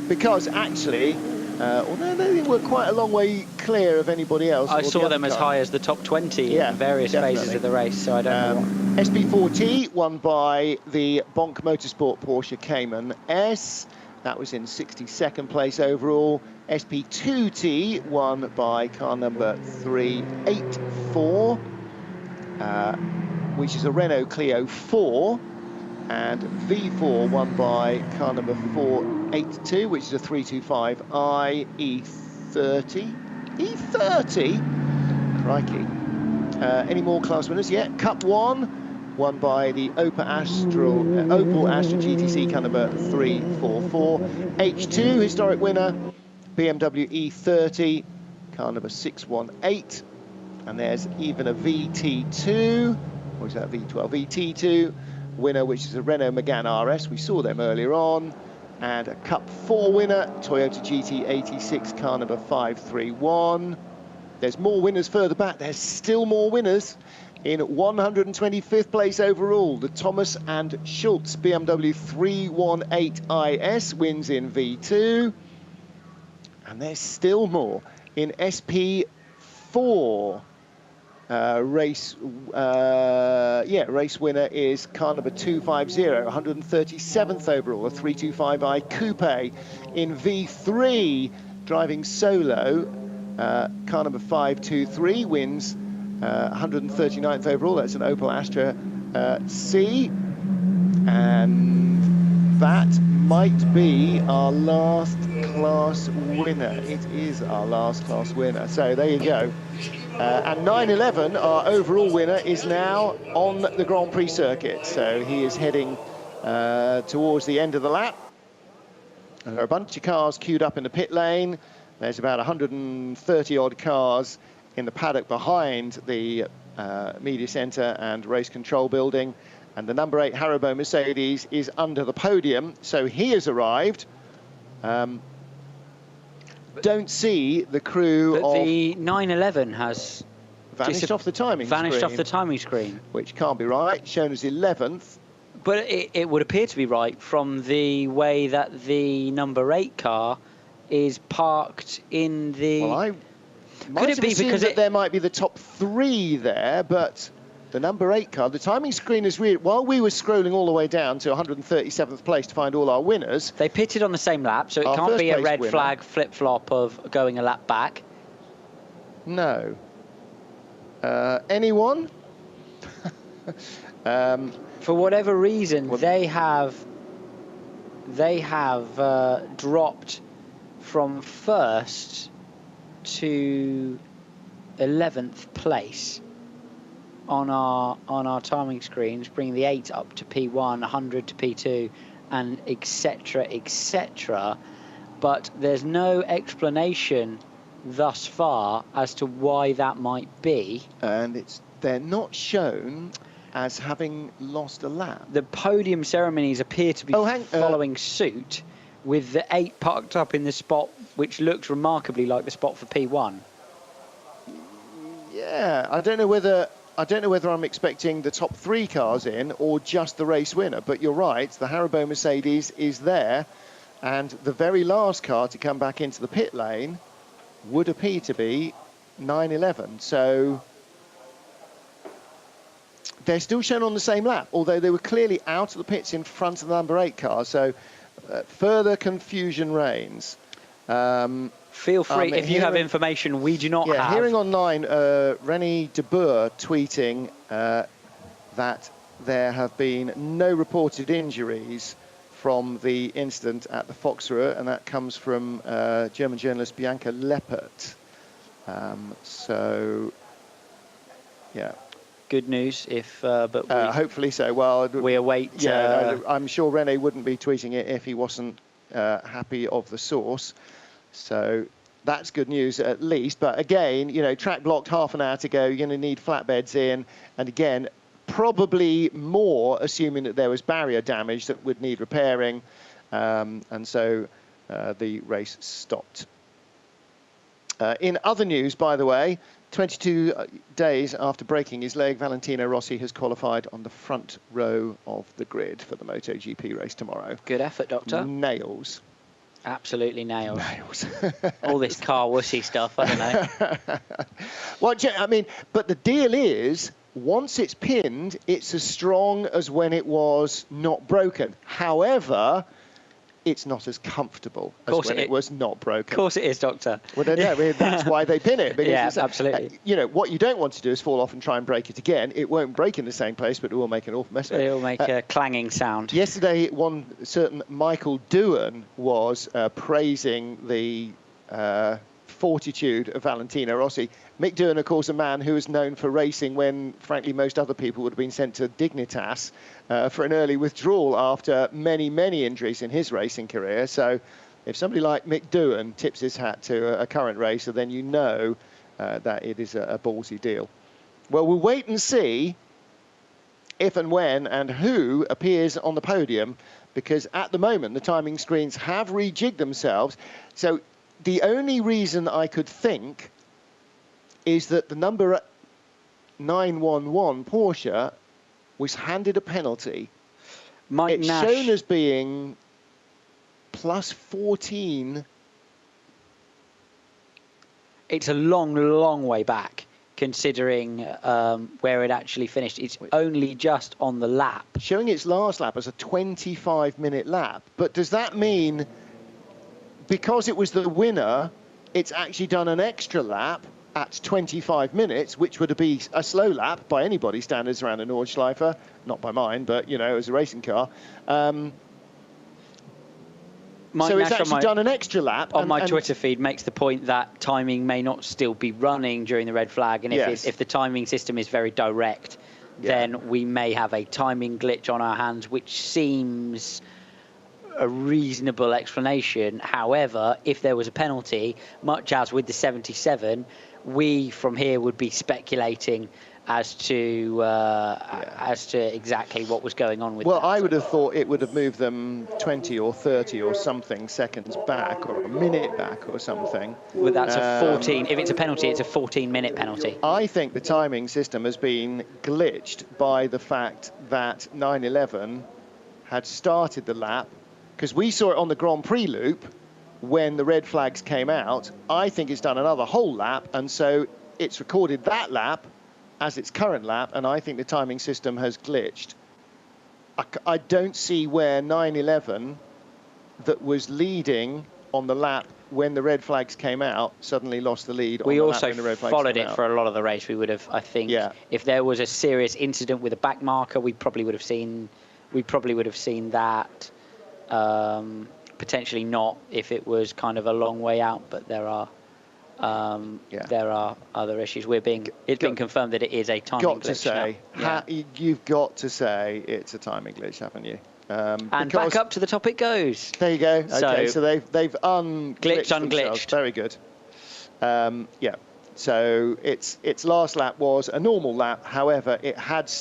Because actually, although they were quite a long way clear of anybody else. I saw them as high as the top 20 in various phases of the race, so I don't know. SP4T won by the Bonk Motorsport Porsche Cayman S. That was in 62nd place overall. SP2T won by car number 384, which is a Renault Clio 4. And V4 won by car number 482, which is a 325i E30. E30? Crikey. Any more class winners? Yeah, Cup 1 won by the Opel Astra GTC car number 344. H2, historic winner, BMW E30, car number 618. And there's even a VT2, or is that V12? VT2. Winner, which is a Renault Megane RS. We saw them earlier on. And a Cup 4 winner, Toyota GT86, car number 531. There's more winners further back. There's still more winners in 125th place overall. The Thomas and Schultz BMW 318IS wins in V2. And there's still more in SP 2024 race winner is car number 250, 137th overall, a 325i Coupe in V3, driving solo. Car number 523 wins 139th overall. That's an Opel Astra C, and that might be our last class winner. It is our last class winner. So there you go. And 911, our overall winner, is now on the Grand Prix circuit. So he is heading towards the end of the lap. There are a bunch of cars queued up in the pit lane. There's about 130 odd cars in the paddock behind the media centre and race control building. And the number 8 Haribo Mercedes is under the podium. So he has arrived. Don't see the crew of... The 911 has... Vanished off the timing screen. Vanished off the timing screen. Which can't be right. Shown as 11th. But it would appear to be right from the way that the number 8 car is parked in the... Well, I might have assumed that there might be the top 3 there, but the number 8 car, the timing screen is really... While we were scrolling all the way down to 137th place to find all our winners... They pitted on the same lap, so it can't be a red flag flip-flop of going a lap back. No. Anyone? For whatever reason, well, they have dropped from 1st to 11th place on our timing screens, bringing the 8 up to P1, 100 to P2, and etc. But there's no explanation thus far as to why that might be. And they're not shown as having lost a lap. The podium ceremonies appear to be following suit, with the 8 parked up in the spot which looks remarkably like the spot for P1. Yeah, I don't know whether I'm expecting the top 3 cars in or just the race winner, but you're right, the Haribo Mercedes is there, and the very last car to come back into the pit lane would appear to be 911. So they're still shown on the same lap, although they were clearly out of the pits in front of the number 8 car. So further confusion reigns. Feel free, if you have information we do not have. Hearing online, René de Boer tweeting that there have been no reported injuries from the incident at the Foxruhe, and that comes from German journalist Bianca Leppert. So, yeah. Good news, but hopefully so. Well, we await. Yeah, I'm sure René wouldn't be tweeting it if he wasn't happy of the source. So that's good news at least. But again, you know, track blocked half an hour to go. You're going to need flatbeds in, and again, probably more, assuming that there was barrier damage that would need repairing, and so the race stopped. In other news, by the way, 22 days after breaking his leg, Valentino Rossi has qualified on the front row of the grid for the MotoGP race tomorrow. Good effort, Doctor. Nails. Absolutely nails. Nails. All this car wussy stuff, I don't know. Well, I mean, but the deal is, once it's pinned, it's as strong as when it was not broken. However, it's not as comfortable as when it was not broken. Of course it is, Doctor. Well, no, I mean, that's why they pin it. Because yeah, absolutely. You know, what you don't want to do is fall off and try and break it again. It won't break in the same place, but it will make an awful mess of it. It will make a clanging sound. Yesterday, one certain Michael Doohan was praising the fortitude of Valentino Rossi. Mick Doohan, of course, a man who is known for racing when, frankly, most other people would have been sent to Dignitas for an early withdrawal after many, many injuries in his racing career. So if somebody like Mick Doohan tips his hat to a current racer, then you know that it is a ballsy deal. Well, we'll wait and see if and when and who appears on the podium, because at the moment the timing screens have rejigged themselves. So the only reason I could think is that the number 911 Porsche was handed a penalty. It's shown as being plus 14. it's a long way back, considering where it actually finished. It's only just on the lap. Showing its last lap as a 25-minute lap. But does that mean, because it was the winner, it's actually done an extra lap at 25 minutes, which would be a slow lap by anybody's standards around a Nordschleife, not by mine, but, you know, as a racing car. So it's actually done an extra lap. On my Twitter feed makes the point that timing may not still be running during the red flag, and if the timing system is very direct, then we may have a timing glitch on our hands, which seems a reasonable explanation. However, if there was a penalty, much as with the 77, we from here would be speculating as to exactly what was going on with that. I would have thought it would have moved them 20 or 30 or something seconds back, or a minute back or something. Well, that's a 14. If it's a penalty, it's a 14-minute penalty. I think the timing system has been glitched by the fact that 911 had started the lap, because we saw it on the Grand Prix loop when the red flags came out. I think it's done another whole lap, and so it's recorded that lap as its current lap, and I think the timing system has glitched. I don't see where 911, that was leading on the lap when the red flags came out, suddenly lost the lead. We also followed it for a lot of the race. We would have, I think, if there was a serious incident with a back marker, we probably would have seen that. Potentially not if it was kind of a long way out, but there are other issues. It's been confirmed that it is a timing glitch. You've got to say it's a timing glitch, haven't you? And back up to the top it goes. There you go. Okay, so they've unglitched. Very good. So its last lap was a normal lap. However, it had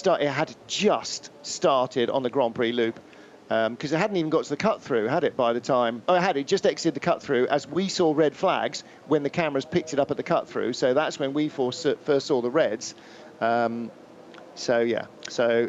just started on the Grand Prix loop. Because it hadn't even got to the cut-through, had it, by the time... Oh, it had. It just exited the cut-through as we saw red flags when the cameras picked it up at the cut-through. So that's when we first saw the reds. So...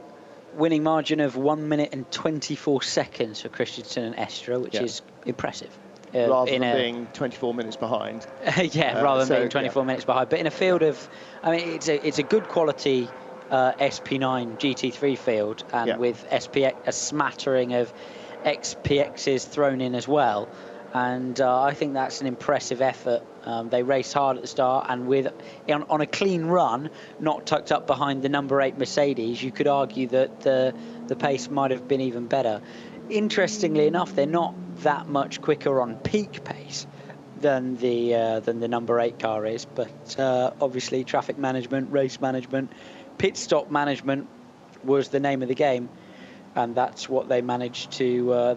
Winning margin of 1 minute and 24 seconds for Christensen and Estre, which is impressive. Rather than being 24 minutes behind. Rather than being 24 minutes behind. But in a field of... I mean, it's a good quality... SP9 GT3 field, and with SPX, a smattering of XPXs thrown in as well, and I think that's an impressive effort. They raced hard at the start, and on a clean run, not tucked up behind the number 8 Mercedes, you could argue that the pace might have been even better. Interestingly enough, they're not that much quicker on peak pace than the number 8 car is, but obviously traffic management, race management, pit stop management was the name of the game, and that's what they managed to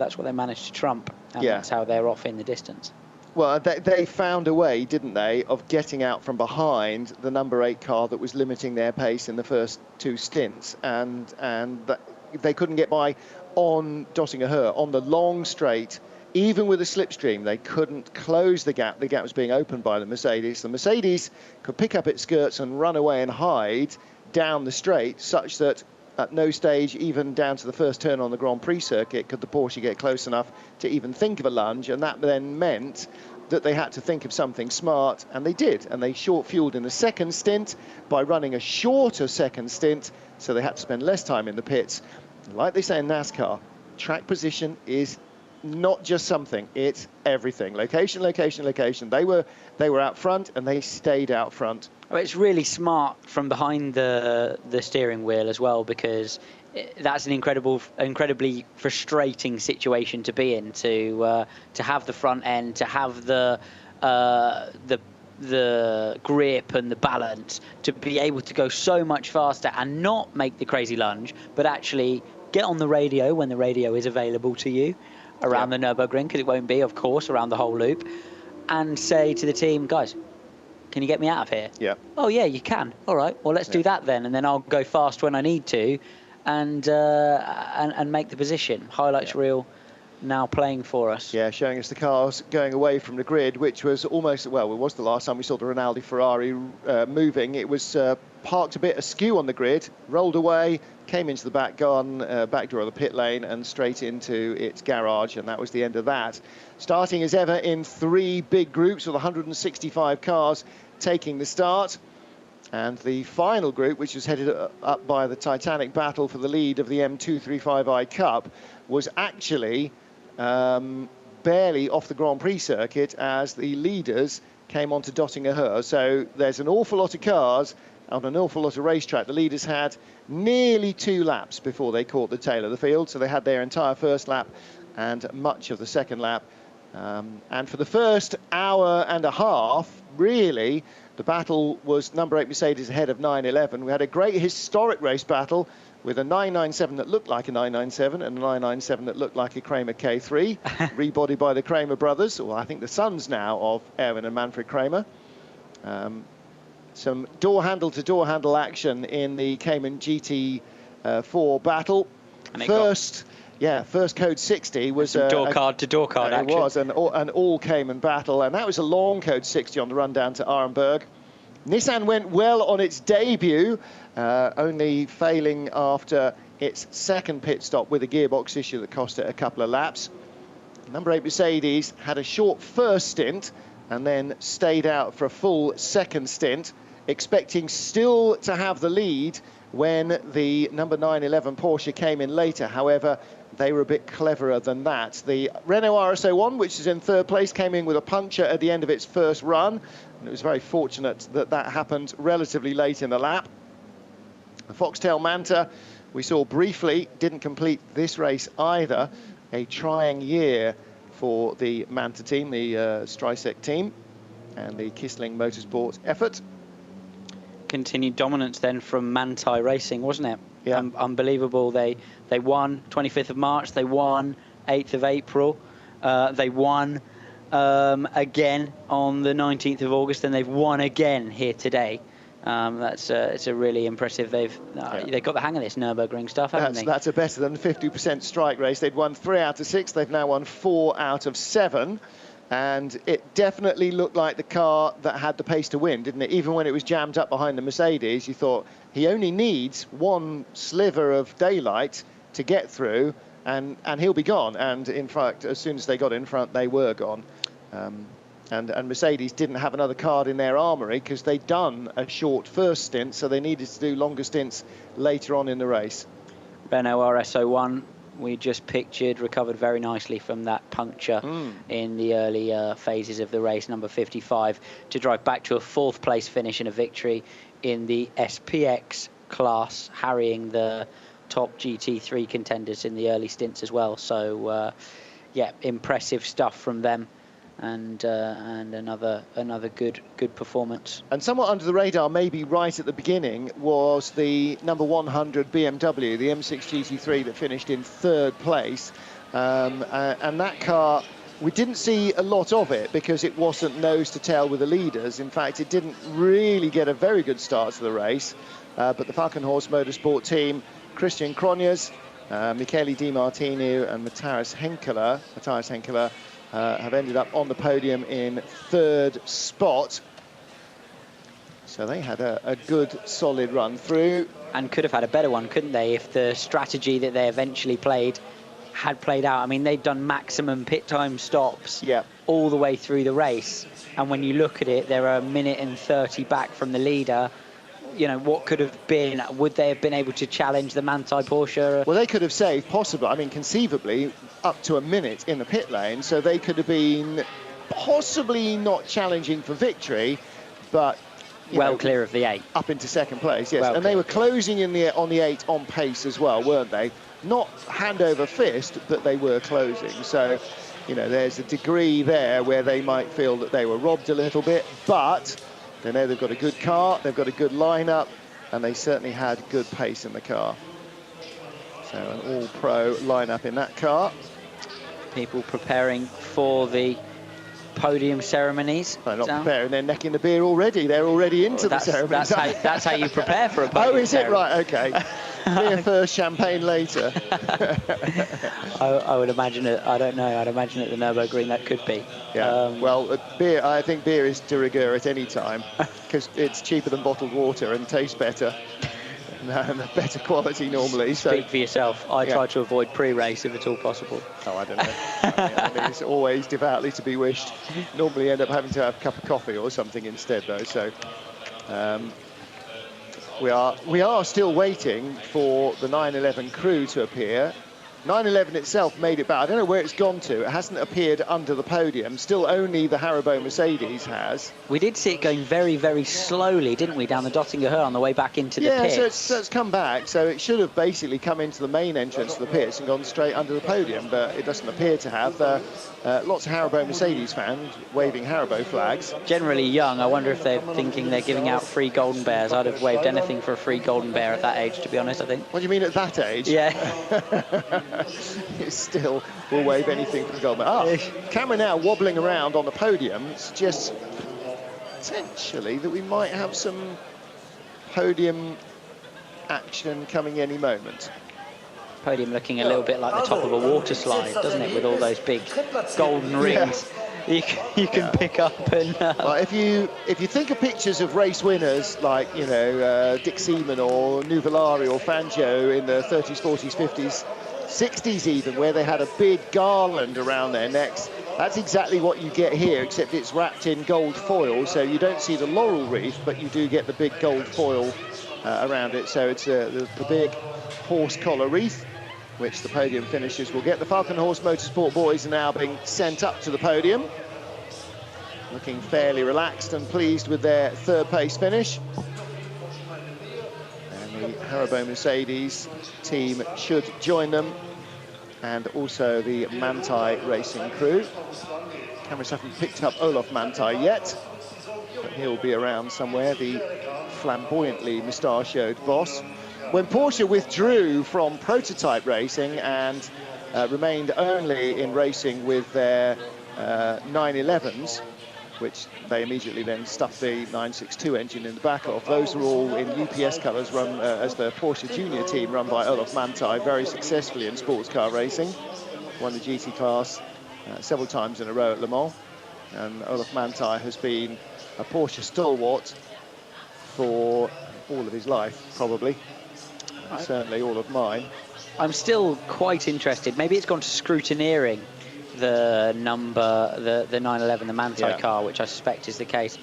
trump, and that's how they're off in the distance. Well, they found a way, didn't they, of getting out from behind the number 8 car that was limiting their pace in the first 2 stints, and they couldn't get by on Döttinger on the long straight. Even with a slipstream, they couldn't close the gap. The gap was being opened by the Mercedes. The Mercedes could pick up its skirts and run away and hide down the straight, such that at no stage, even down to the first turn on the Grand Prix circuit, could the Porsche get close enough to even think of a lunge, and that then meant that they had to think of something smart, and they did, and they short-fueled in the second stint by running a shorter second stint, so they had to spend less time in the pits. Like they say in NASCAR, track position is not just something, it's everything. Location, location, location. They were out front, and they stayed out front. Well, it's really smart from behind the steering wheel as well, because that's an incredibly frustrating situation to be in, to have the front end, to have the grip and the balance, to be able to go so much faster and not make the crazy lunge, but actually get on the radio when the radio is available to you around the Nürburgring, because it won't be, of course, around the whole loop, and say to the team, guys, can you get me out of here? Yeah. Oh, yeah, you can. All right, well, let's do that then, and then I'll go fast when I need to, and make the position. Highlights reel now playing for us. Yeah, showing us the cars going away from the grid, which was almost, well, it was the last time we saw the Rinaldi Ferrari moving. It was parked a bit askew on the grid, rolled away, came into the back door of the pit lane and straight into its garage, and that was the end of that. Starting as ever in 3 big groups with 165 cars taking the start. And the final group, which was headed up by the titanic battle for the lead of the M235i Cup, was actually barely off the Grand Prix circuit as the leaders came onto Dottinger. So there's an awful lot of cars on an awful lot of racetrack. The leaders had nearly 2 laps before they caught the tail of the field, so they had their entire first lap and much of the second lap. And for the first hour and a half, really, the battle was number 8 Mercedes ahead of 911. We had a great historic race battle with a 997 that looked like a 997 and a 997 that looked like a Kramer K3, rebodied by the Kramer brothers, or I think the sons now of Erwin and Manfred Kramer. Some door handle to door handle action in the Cayman GT4 battle. And first code 60 was door card to door card action. It was an all Cayman battle, and that was a long code 60 on the run down to Arenberg. Nissan went well on its debut, only failing after its second pit stop with a gearbox issue that cost it a couple of laps. Number 8 Mercedes had a short first stint and then stayed out for a full second stint, expecting still to have the lead when the number 911 Porsche came in later. However, they were a bit cleverer than that. The Renault RS01, which is in 3rd place, came in with a puncture at the end of its first run, and it was very fortunate that that happened relatively late in the lap. The Foxtail Manta, we saw briefly, didn't complete this race either. A trying year for the Manta team, the Strycek team, and the Kissling Motorsport effort. Continued dominance then from Manthey Racing, wasn't it? Yeah. Unbelievable. They won 25th of March, they won 8th of April, they won again on the 19th of August, and they've won again here today. It's a really impressive. They've got the hang of this Nürburgring stuff, haven't they? That's a better than 50% strike race. They'd won 3 out of 6. They've now won 4 out of 7. And it definitely looked like the car that had the pace to win, didn't it? Even when it was jammed up behind the Mercedes, you thought he only needs one sliver of daylight to get through, and he'll be gone. And in fact, as soon as they got in front, they were gone. And Mercedes didn't have another card in their armoury because they'd done a short first stint, so they needed to do longer stints later on in the race. Renault RS01, we just pictured, recovered very nicely from that puncture in the early phases of the race, number 55, to drive back to a 4th place finish and a victory in the SPX class, harrying the top GT3 contenders in the early stints as well. So, yeah, impressive stuff from them. And another good performance. And somewhat under the radar, maybe right at the beginning, was the number 100 BMW, the M6 GT3 that finished in 3rd place. And that car, we didn't see a lot of it because it wasn't nose to tail with the leaders. In fact, it didn't really get a very good start to the race. But the Falkenhorst Motorsport team, Christian Cronjes, Michele Di Martino and Matthias Henkeler, have ended up on the podium in 3rd spot. So they had a good, solid run through. And could have had a better one, couldn't they, if the strategy that they eventually played had played out. I mean, they'd done maximum pit time stops all the way through the race. And when you look at it, they're a minute and 30 back from the leader. You know, what could have been, would they have been able to challenge the Manthey Porsche? Well, they could have saved, possibly, I mean, conceivably, up to a minute in the pit lane, so they could have been possibly not challenging for victory, but well clear of the 8. Up into 2nd place, yes. Well and clear. They were closing in on the 8 on pace as well, weren't they? Not hand over fist, but they were closing. So, you know, there's a degree there where they might feel that they were robbed a little bit, but they know they've got a good car, they've got a good lineup, and they certainly had good pace in the car. So an all-pro lineup in that car. People preparing for the podium ceremonies. They're not preparing, they're necking the beer already. They're already into the ceremony. That's how you prepare for a podium Oh, is it? ceremony. Right, okay. Beer first, champagne later. I would imagine it. I don't know. I'd imagine at the Nürburgring that could be. Yeah. Well, beer. I think beer is de rigueur at any time because it's cheaper than bottled water and tastes better and better quality normally. Speak So for yourself. I try to avoid pre-race if at all possible. Oh, I don't know. I mean, it's always devoutly to be wished. Normally end up having to have a cup of coffee or something instead, though. So we are still waiting for the 911 crew to appear. 911 itself made it back. I don't know where it's gone to. It hasn't appeared under the podium. Still only the Haribo Mercedes has. We did see it going very, very slowly, didn't we, down the Dottinger Hill on the way back into the pits? Yeah, so it's come back. So it should have basically come into the main entrance of the pits and gone straight under the podium, but it doesn't appear to have. Lots of Haribo Mercedes fans waving Haribo flags. Generally young. I wonder if they're thinking they're giving out free golden bears. I'd have waved anything for a free golden bear at that age, to be honest, I think. What do you mean at that age? Yeah. It still will wave anything for the gold medal. Camera now wobbling around on the podium suggests potentially that we might have some podium action coming any moment. Podium looking a little bit like the top of a water slide, doesn't it, with all those big golden rings you can pick up. And well, if you think of pictures of race winners like Dick Seaman or Nuvolari or Fangio in the 30s, 40s, 50s, 60s even, where they had a big garland around their necks, that's exactly what you get here, except it's wrapped in gold foil, so you don't see the laurel wreath, but you do get the big gold foil around it. So it's the big horse collar wreath, which the podium finishers will get. The Falcon Horse Motorsport boys are now being sent up to the podium, looking fairly relaxed and pleased with their third place finish. The Haribo Mercedes team should join them, and also the Manthey racing crew. Cameras haven't picked up Olaf Manthey yet, but he'll be around somewhere, the flamboyantly mustachioed boss. When Porsche withdrew from prototype racing and remained only in racing with their 911s, which they immediately then stuffed the 962 engine in the back of. Those were all in UPS colours, run as the Porsche Junior team, run by Olaf Manthey, very successfully in sports car racing. Won the GT class several times in a row at Le Mans. And Olaf Manthey has been a Porsche stalwart for all of his life, probably. Certainly all of mine. I'm still quite interested. Maybe it's gone to scrutineering the 911, the Manthey car, which I suspect is the case.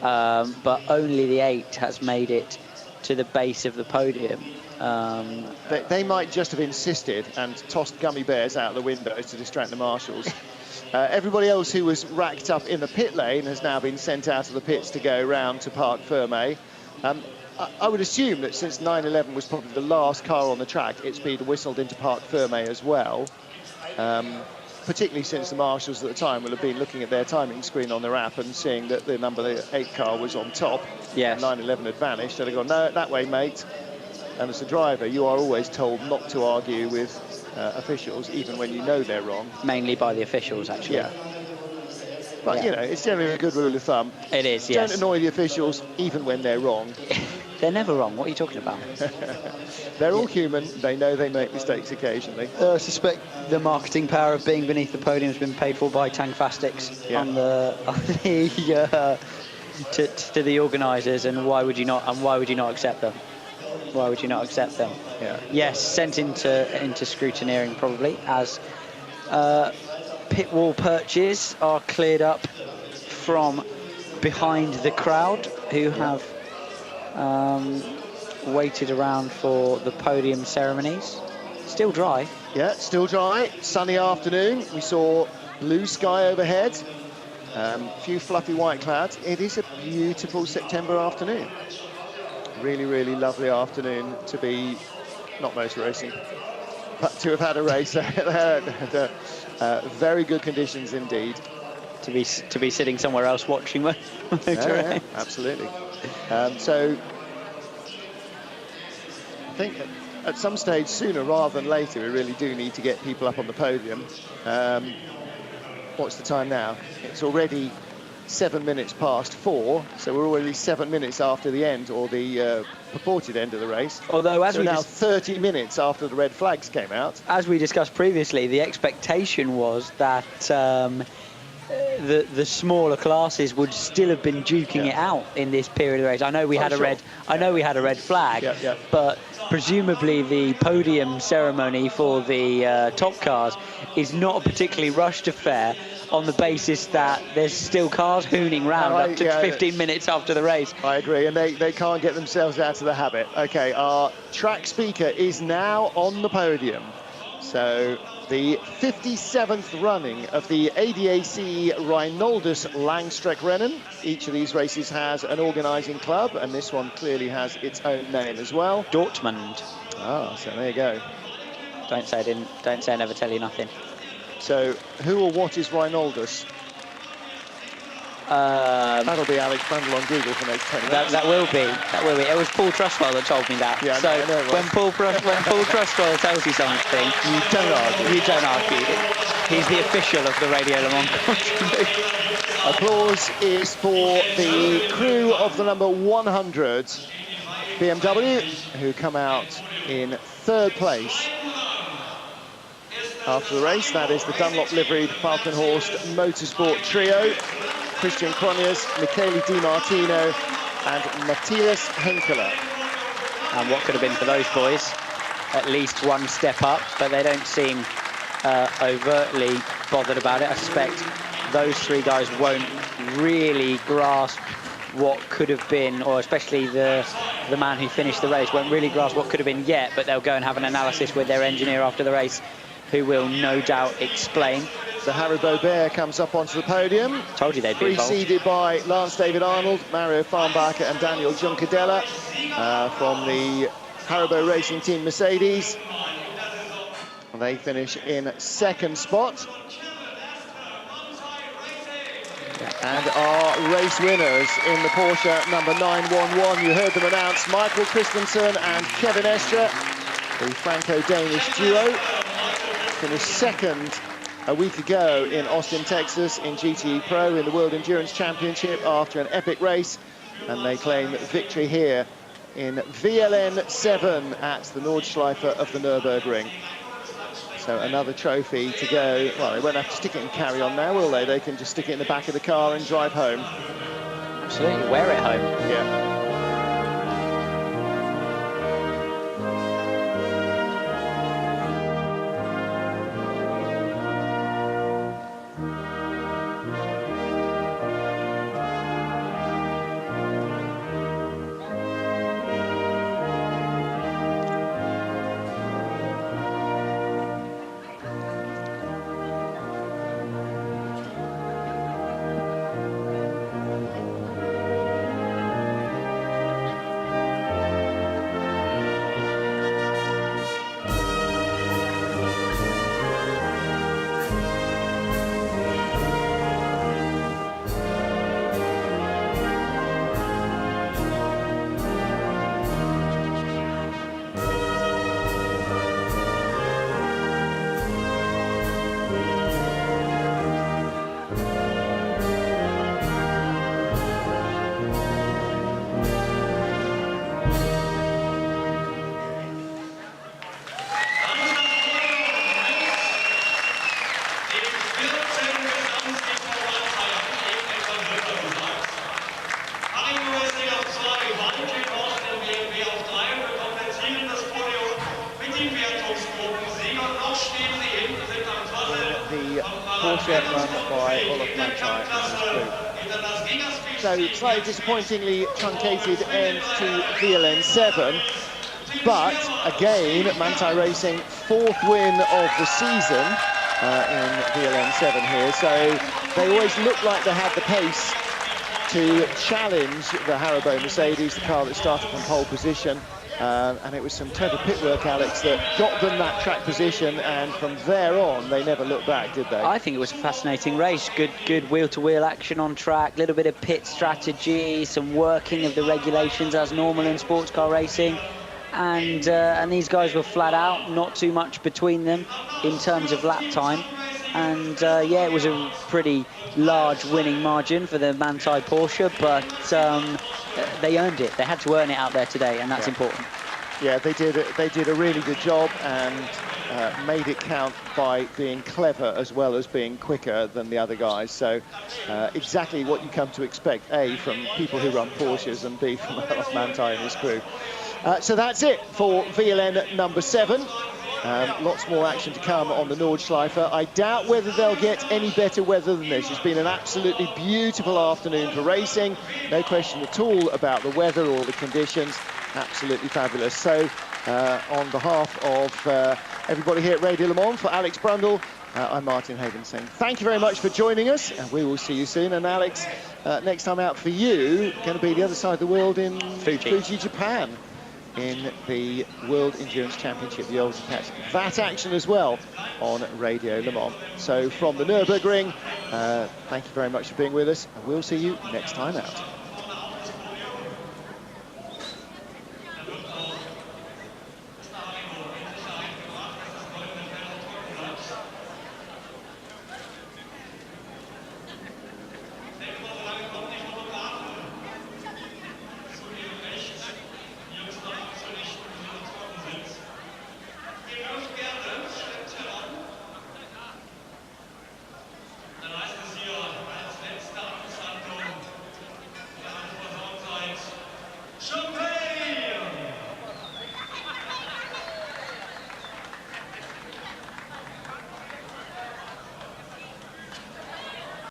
But only the 8 has made it to the base of the podium. They might just have insisted and tossed gummy bears out the windows to distract the marshals. Everybody else who was racked up in the pit lane has now been sent out of the pits to go round to Parc Fermé. I would assume that since 911 was probably the last car on the track, it's been whistled into Parc Fermé as well. Particularly since the marshals at the time will have been looking at their timing screen on their app and seeing that the number 8 car was on top. Yes. 911 had vanished, and they've gone, no, that way, mate. And as a driver, you are always told not to argue with officials, even when you know they're wrong. Mainly by the officials, actually. Yeah. But, it's generally a good rule of thumb. It is, yes. Don't annoy the officials, even when they're wrong. They're never wrong. What are you talking about? They're all human. They know they make mistakes occasionally. I suspect the marketing power of being beneath the podium has been paid for by Tangfastics to the organisers. And why would you not? And why would you not accept them? Why would you not accept them? Yeah. Yes, sent into scrutineering probably as pit wall perches are cleared up from behind the crowd who have waited around for the podium ceremonies. Still dry. Yeah, still dry. Sunny afternoon. We saw blue sky overhead. A few fluffy white clouds. It is a beautiful September afternoon. Really, really lovely afternoon to be not motor racing, but to have had a race. Very good conditions indeed. To be sitting somewhere else watching motor race. Absolutely. So I think at some stage, sooner rather than later, we really do need to get people up on the podium. What's the time now? It's already 7 minutes past 4, so we're already 7 minutes after the end, or the purported end of the race. Although, as so we now 30 minutes after the red flags came out. As we discussed previously, the expectation was that the smaller classes would still have been duking it out in this period of the race. I know we had a red. I know we had a red flag, but presumably the podium ceremony for the top cars is not a particularly rushed affair, on the basis that there's still cars hooning round up to 15 minutes after the race. I agree, and they can't get themselves out of the habit. Okay, our track speaker is now on the podium. So the 57th running of the ADAC Reinoldus Langstreckenrennen. Each of these races has an organising club, and this one clearly has its own name as well. Dortmund. Ah, so there you go. Don't say I didn't. Don't say I never tell you nothing. So who or what is Reinoldus? That'll be Alex Bundle on Google for the next 10 minutes. That will be. It was Paul Trustwell that told me that. Yeah, so I know, when Paul Trustwell tells you something, you don't argue. You don't argue. He's the official of the Radio Le Mans country. Applause is for the crew of the number 100 BMW, who come out in 3rd place after the race. That is the Dunlop liveried Falkenhorst Motorsport trio. Christian Cronjes, Michele Di Martino and Matthias Henkeler. And what could have been for those boys? At least one step up, but they don't seem overtly bothered about it. I suspect those three guys won't really grasp what could have been, or especially the man who finished the race won't really grasp what could have been yet, but they'll go and have an analysis with their engineer after the race, who will no doubt explain. So Harry Bobert comes up onto the podium. Told you they'd be involved. Preceded by Lance David Arnold, Mario Farnbacher and Daniel Juncadella from the Haribo Racing Team Mercedes. They finish in 2nd spot. And our race winners in the Porsche number 911, you heard them announce, Michael Christensen and Kevin Estre, the Franco-Danish duo, finished 2nd a week ago in Austin, Texas, in GTE Pro in the World Endurance Championship after an epic race, and they claim victory here in VLN 7 at the Nordschleife of the Nürburgring. So another trophy to go. Well, they won't have to stick it in carry-on now, will they? They can just stick it in the back of the car and drive home. Absolutely, wear it home. Yeah. So slightly disappointingly truncated end to VLN 7, but again Manthey Racing 4th win of the season in VLN 7 here, so they always look like they had the pace to challenge the Haribo Mercedes, the car that started from pole position. And it was some total pit work, Alex, that got them that track position, and from there on they never looked back, did they? I think it was a fascinating race. Good wheel-to-wheel action on track, a little bit of pit strategy, some working of the regulations as normal in sports car racing, and these guys were flat out, not too much between them in terms of lap time, and yeah, it was a pretty large winning margin for the Manthey Porsche, but they earned it. They had to earn it out there today, and that's Yeah. important. Yeah, they did a really good job, and made it count by being clever as well as being quicker than the other guys. So exactly what you come to expect, A, from people who run Porsches, and B, from Alex Manti and his crew. So that's it for VLN number 7. Lots more action to come on the Nordschleife. I doubt whether they'll get any better weather than this. It's been an absolutely beautiful afternoon for racing. No question at all about the weather or the conditions. Absolutely fabulous. So on behalf of everybody here at Radio Le Mans, for Alex Brundle, I'm Martin Haven saying thank you very much for joining us, and we will see you soon. And Alex, next time out for you, going to be the other side of the world in Fuji, Japan, in the World Endurance Championship. You'll catch that action as well on Radio Le Mans. So from the Nürburgring, thank you very much for being with us, and we'll see you next time out.